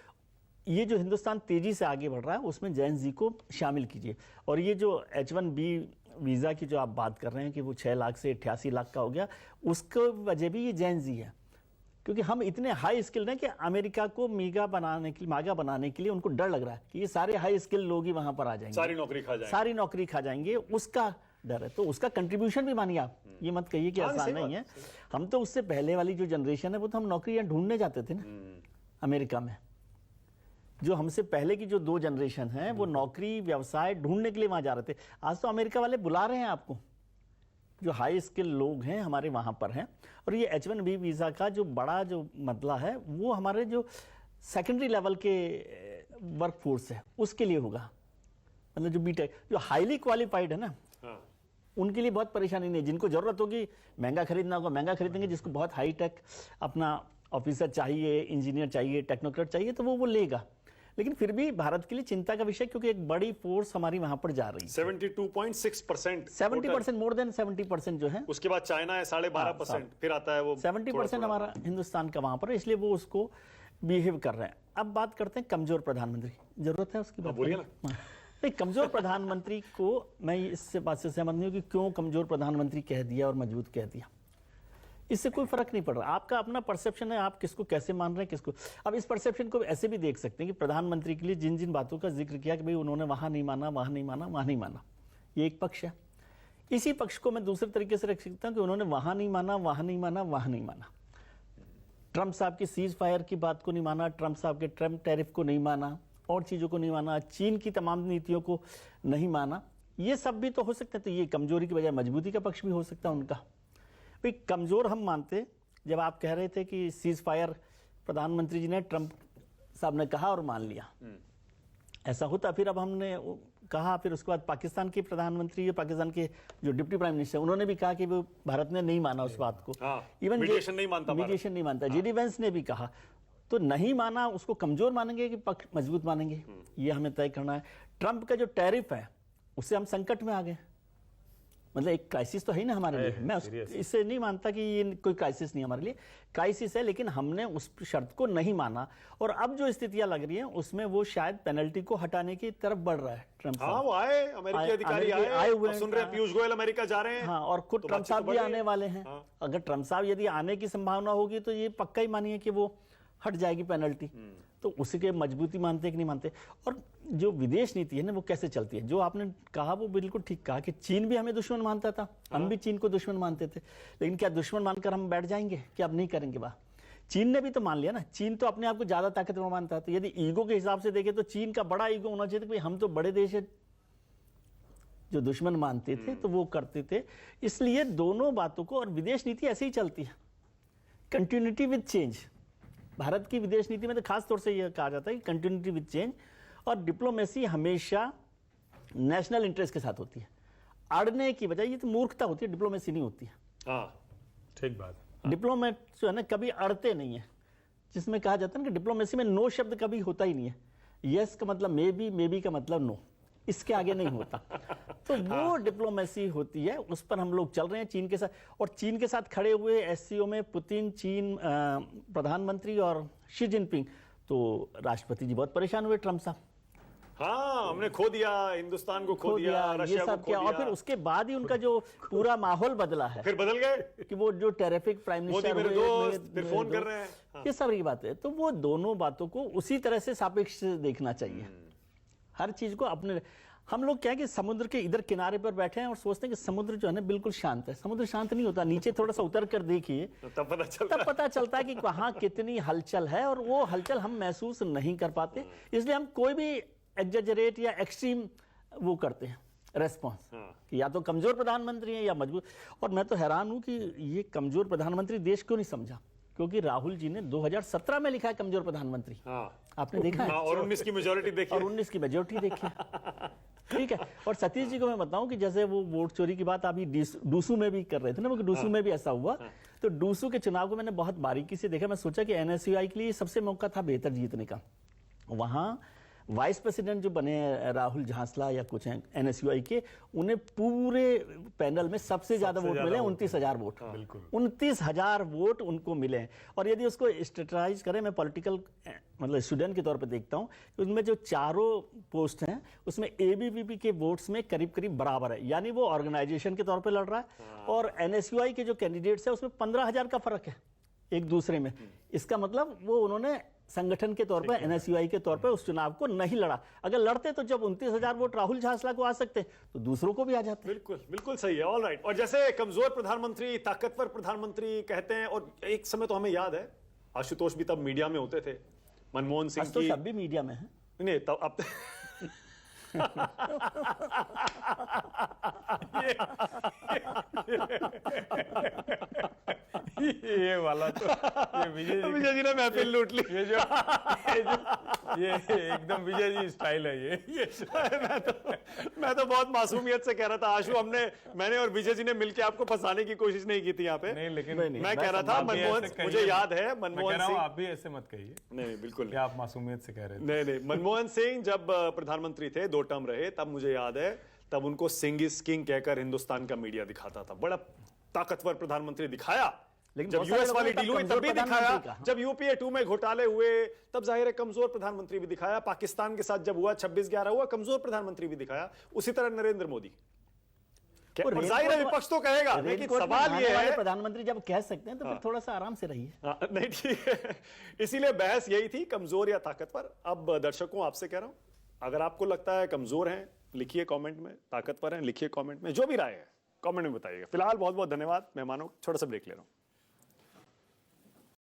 ये जो हिंदुस्तान तेजी से आगे बढ़ रहा है उसमें जैन जी को शामिल कीजिए। और ये जो H1B वीजा की जो आप बात कर रहे हैं कि वो 6 लाख से 88 लाख का हो गया, उसको वजह भी ये जैन जी है, क्योंकि हम इतने हाई स्किल्ड हैं कि अमेरिका को मागा बनाने के लिए उनको डर लग रहा है कि ये सारे हाई स्किल लोग ही वहां पर आ जाएंगे, सारी नौकरी खा जाएंगे, उसका डर है। तो उसका कंट्रीब्यूशन भी मानिए आप, ये मत कहिए कि आसान नहीं है। हम तो उससे पहले वाली जो जनरेशन है वो तो हम नौकरियां ढूंढने जाते थे ना, अमेरिका में। जो हमसे पहले की जो 2 जनरेशन हैं वो नौकरी व्यवसाय ढूंढने के लिए वहां जा रहे थे। आज तो अमेरिका वाले बुला रहे हैं आपको, जो हाई स्किल लोग हैं हमारे वहां पर हैं। और ये H1B वीज़ा का जो बड़ा जो मसला है वो हमारे जो सेकेंडरी लेवल के वर्क फोर्स है उसके लिए होगा। मतलब जो बीटेक जो हाईली क्वालिफाइड है ना, उनके लिए बहुत परेशानी नहीं है। जिनको जरूरत होगी महंगा खरीदना होगा महंगा खरीदेंगे, जिसको बहुत हाई टेक अपना ऑफिसर चाहिए, इंजीनियर चाहिए, टेक्नोक्रेट चाहिए तो वो लेगा। लेकिन फिर भी भारत के लिए चिंता का विषय, क्योंकि एक बड़ी फोर्स हमारी वहां पर जा रही है। 72.6%, 70%, मोर देन 70% जो है। उसके बाद चाइना है 12.5%, फिर आता है वो 70% हमारा हिंदुस्तान का वहां पर है, इसलिए वो उसको बिहेव कर रहे हैं। अब बात करते हैं कमजोर प्रधानमंत्री, जरूरत है उसकी बात बोलिए करने की? नहीं, कमजोर प्रधानमंत्री को मैं इससे बात से सहमत नहीं हूं कि क्यों कमजोर प्रधानमंत्री कह दिया और मजबूत कह दिया। इससे कोई फर्क नहीं पड़ रहा। आपका अपना परसेप्शन है, आप किसको कैसे मान रहे हैं किसको। अब इस परसेप्शन को ऐसे भी देख सकते हैं कि प्रधानमंत्री के लिए जिन जिन बातों का जिक्र किया कि भाई उन्होंने वहां नहीं माना, वहां नहीं माना, वहां नहीं माना, ये एक पक्ष है। इसी पक्ष को मैं दूसरे तरीके से रख सकता हूं कि उन्होंने वहां नहीं माना, वहां नहीं माना, वहां नहीं माना। ट्रंप साहब की सीज फायर की बात को नहीं माना, ट्रंप साहब के ट्रंप टैरिफ को नहीं माना, और चीजों को नहीं माना, चीन की तमाम नीतियों को नहीं माना। ये सब भी तो हो सकता है। तो ये कमजोरी की बजाय मजबूती का पक्ष भी हो सकता है उनका। भाई कमजोर हम मानते जब आप कह रहे थे कि सीज फायर प्रधानमंत्री जी ने ट्रंप साहब ने कहा और मान लिया, ऐसा होता। फिर अब हमने कहा, फिर उसके बाद पाकिस्तान के प्रधानमंत्री, पाकिस्तान के जो डिप्टी प्राइम मिनिस्टर, उन्होंने भी कहा कि वो भारत ने नहीं माना उस बात को। इवन मीडिएशन नहीं मानता, मीडिएशन नहीं मानता। जेडी वेंस ने भी कहा। तो नहीं माना उसको कमजोर मानेंगे कि पक्ष मजबूत मानेंगे, ये हमें तय करना है। ट्रंप का जो टैरिफ है उससे हम संकट में आ गए। मतलब एक क्राइसिस तो है ना हमारे लिए। मैं इससे नहीं मानता कि ये कोई क्राइसिस नहीं, हमारे लिए क्राइसिस है, लेकिन हमने उस शर्त को नहीं माना। और अब जो स्थितियां लग रही हैं उसमें वो शायद पेनल्टी को हटाने की तरफ बढ़ रहा है ट्रंप साहब। हाँ, वो आए अमेरिकी अधिकारी आए हुए हैं, सुन रहे हैं पीयूष गोयल अमेरिका जा रहे हैं। हाँ, और खुद ट्रंप साहब भी आने वाले हैं। अगर ट्रंप साहब यदि आने की संभावना होगी तो ये पक्का ही मानिए कि वो हट जाएगी पेनल्टी। तो उसी के मजबूती मानते कि नहीं मानते। और जो विदेश नीति है ना वो कैसे चलती है, जो आपने कहा वो बिल्कुल ठीक कहा कि चीन भी हमें दुश्मन मानता था, हम भी चीन को दुश्मन मानते थे। लेकिन क्या दुश्मन मानकर हम बैठ जाएंगे कि अब नहीं करेंगे बात? चीन ने भी तो मान लिया ना। चीन तो अपने आप को ज्यादा ताकतवर मानता है। तो यदि ईगो के हिसाब से देखें तो चीन का बड़ा ईगो होना चाहिए कि हम तो बड़े देश है। जो दुश्मन मानते थे तो वो करते थे। इसलिए दोनों बातों को, और विदेश नीति ऐसे ही चलती है, कंटिन्यूटी विद चेंज। भारत की विदेश नीति में तो खास तौर से यह कहा जाता है कि कंटिन्यूटी विद चेंज। और डिप्लोमेसी हमेशा नेशनल इंटरेस्ट के साथ होती है, अड़ने की बजाय। ये तो मूर्खता होती है, डिप्लोमेसी नहीं होती है। हाँ, ठीक बात। डिप्लोमेट जो है ना कभी अड़ते नहीं है, जिसमें कहा जाता है ना कि डिप्लोमेसी में नो शब्द कभी होता ही नहीं है। यस का मतलब मे बी का मतलब नो, इसके आगे नहीं होता। तो वो डिप्लोमेसी होती है, उस पर हम लोग चल रहे हैं चीन के साथ। और चीन के साथ खड़े हुए एससीओ में पुतिन, चीन प्रधानमंत्री और शी जिनपिंग, तो राष्ट्रपति जी बहुत परेशान हुए ट्रंप साहब। हाँ, हमने खो दिया, हिंदुस्तान को खो दिया, ये रशिया को सब खो किया। दिया। और फिर उसके बाद ही उनका जो पूरा माहौल बदला है, फिर बदल गए कि वो जो टेरिफिक प्राइम मोदी मिनिस्टर मेरे हुए, दोस्त, फिर फोन कर रहे हैं। हाँ। ये सब की बात है। तो वो दोनों बातों को उसी तरह से सापेक्ष से देखना चाहिए। हर चीज को अपने, हम लोग क्या है कि समुद्र के इधर किनारे पर बैठे हैं और सोचते हैं कि समुद्र जो है ना बिल्कुल शांत है। समुद्र शांत नहीं होता, नीचे थोड़ा सा उतर कर देखिए तब पता चलता है कि वहां कितनी हलचल है, और वो हलचल हम महसूस नहीं कर पाते। इसलिए हम कोई भी एग्जेजरेट या एक्सट्रीम वो करते हैं रेस्पॉन्स, कि या तो कमजोर प्रधानमंत्री है या मजबूत। और मैं तो हैरान हूं कि ये कमजोर प्रधानमंत्री देश क्यों नहीं समझा, क्योंकि राहुल जी ने 2017 में लिखा है कमजोर प्रधानमंत्री। आपने देखा है? और 19 की मेजोरिटी देखी, और 19 की मेजोरिटी देखी। ठीक है। और सतीश जी को मैं बताऊं कि जैसे वो वोट चोरी की बात अभी डूसू में भी कर रहे थे ना, डूसू में भी ऐसा हुआ। तो डूसू के चुनाव को मैंने बहुत बारीकी से देखा। मैं सोचा कि एनएसयूआई के लिए सबसे मौका था बेहतर जीतने का। वहां वाइस प्रेसिडेंट जो बने राहुल झांसला या कुछ हैं एनएसयूआई के, उन्हें पूरे पैनल में सबसे ज्यादा वोट मिले, 29,000 वोट। 29,000 वोट उनको मिले हैं। और यदि उसको स्ट्रेटजाइज करें, मैं पॉलिटिकल मतलब स्टूडेंट के तौर पे देखता हूं, उनमें जो चारों पोस्ट हैं उसमें एबीवीपी के वोट्स में करीब करीब बराबर है, यानी वो ऑर्गेनाइजेशन के तौर पे लड़ रहा है। और एनएसयूआई के जो कैंडिडेट्स है उसमें 15,000 का फर्क है एक दूसरे में। इसका मतलब वो उन्होंने संगठन के तौर पर, एनएसयूआई के तौर पर उस चुनाव को नहीं लड़ा। अगर लड़ते तो जब 29,000 वोट राहुल झांसला को आ सकते तो दूसरों को भी आ जाते। बिल्कुल सही है। All right. और जैसे कमजोर प्रधानमंत्री, ताकतवर प्रधानमंत्री कहते हैं, और एक समय तो हमें याद है आशुतोष भी तब मीडिया में होते थे, मनमोहन सिंह तो की शब्द भी मीडिया में है। नहीं तब अब ये वाला तो ये विजय जी ने महफिल लूट ली। ये एकदम विजय जी स्टाइल है ये मैं तो बहुत मासूमियत से कह रहा था आशु, मैंने और विजय जी ने मिलकर आपको फंसाने की कोशिश नहीं की थी यहाँ पे। नहीं लेकिन मैं कह रहा था मनमोहन, मुझे याद है मनमोहन सिंह, आप भी ऐसे मत कहिए। नहीं बिल्कुल क्या आप मासूमियत से कह रहे थे? नहीं मनमोहन सिंह जब प्रधानमंत्री थे, 2 टर्म रहे, तब मुझे याद है, तब उनको सिंह इज किंग कहकर हिंदुस्तान का मीडिया दिखाता था, बड़ा ताकतवर प्रधानमंर दिखाया। लेकिन जब बहुत सारे यूएस लोगों वाली ने तब डील हुई तब कमजोर भी प्रधानमंत्री दिखाया, कहा। जब यूपीए 2 में घोटाले हुए तब जाहिर है कमजोर प्रधानमंत्री भी दिखाया, पाकिस्तान के साथ जब हुआ 26/11 हुआ कमजोर प्रधानमंत्री भी दिखाया, उसी तरह नरेंद्र मोदी। और जाहिर है विपक्ष तो कहेगा, लेकिन सवाल ये है प्रधानमंत्री जब कह सकते हैं तो फिर थोड़ा सा आराम से रहिए। नहीं ठीक है, इसीलिए बहस यही थी, कमजोर या ताकतवर। अब दर्शकों आपसे कह रहा हूं, अगर आपको लगता है कमजोर हैं लिखिए कमेंट में, ताकतवर हैं लिखिए कमेंट में, जो भी राय है कमेंट में बताइएगा। फिलहाल बहुत बहुत धन्यवाद मेहमानों, छोटा सा ब्रेक ले रहा हूं।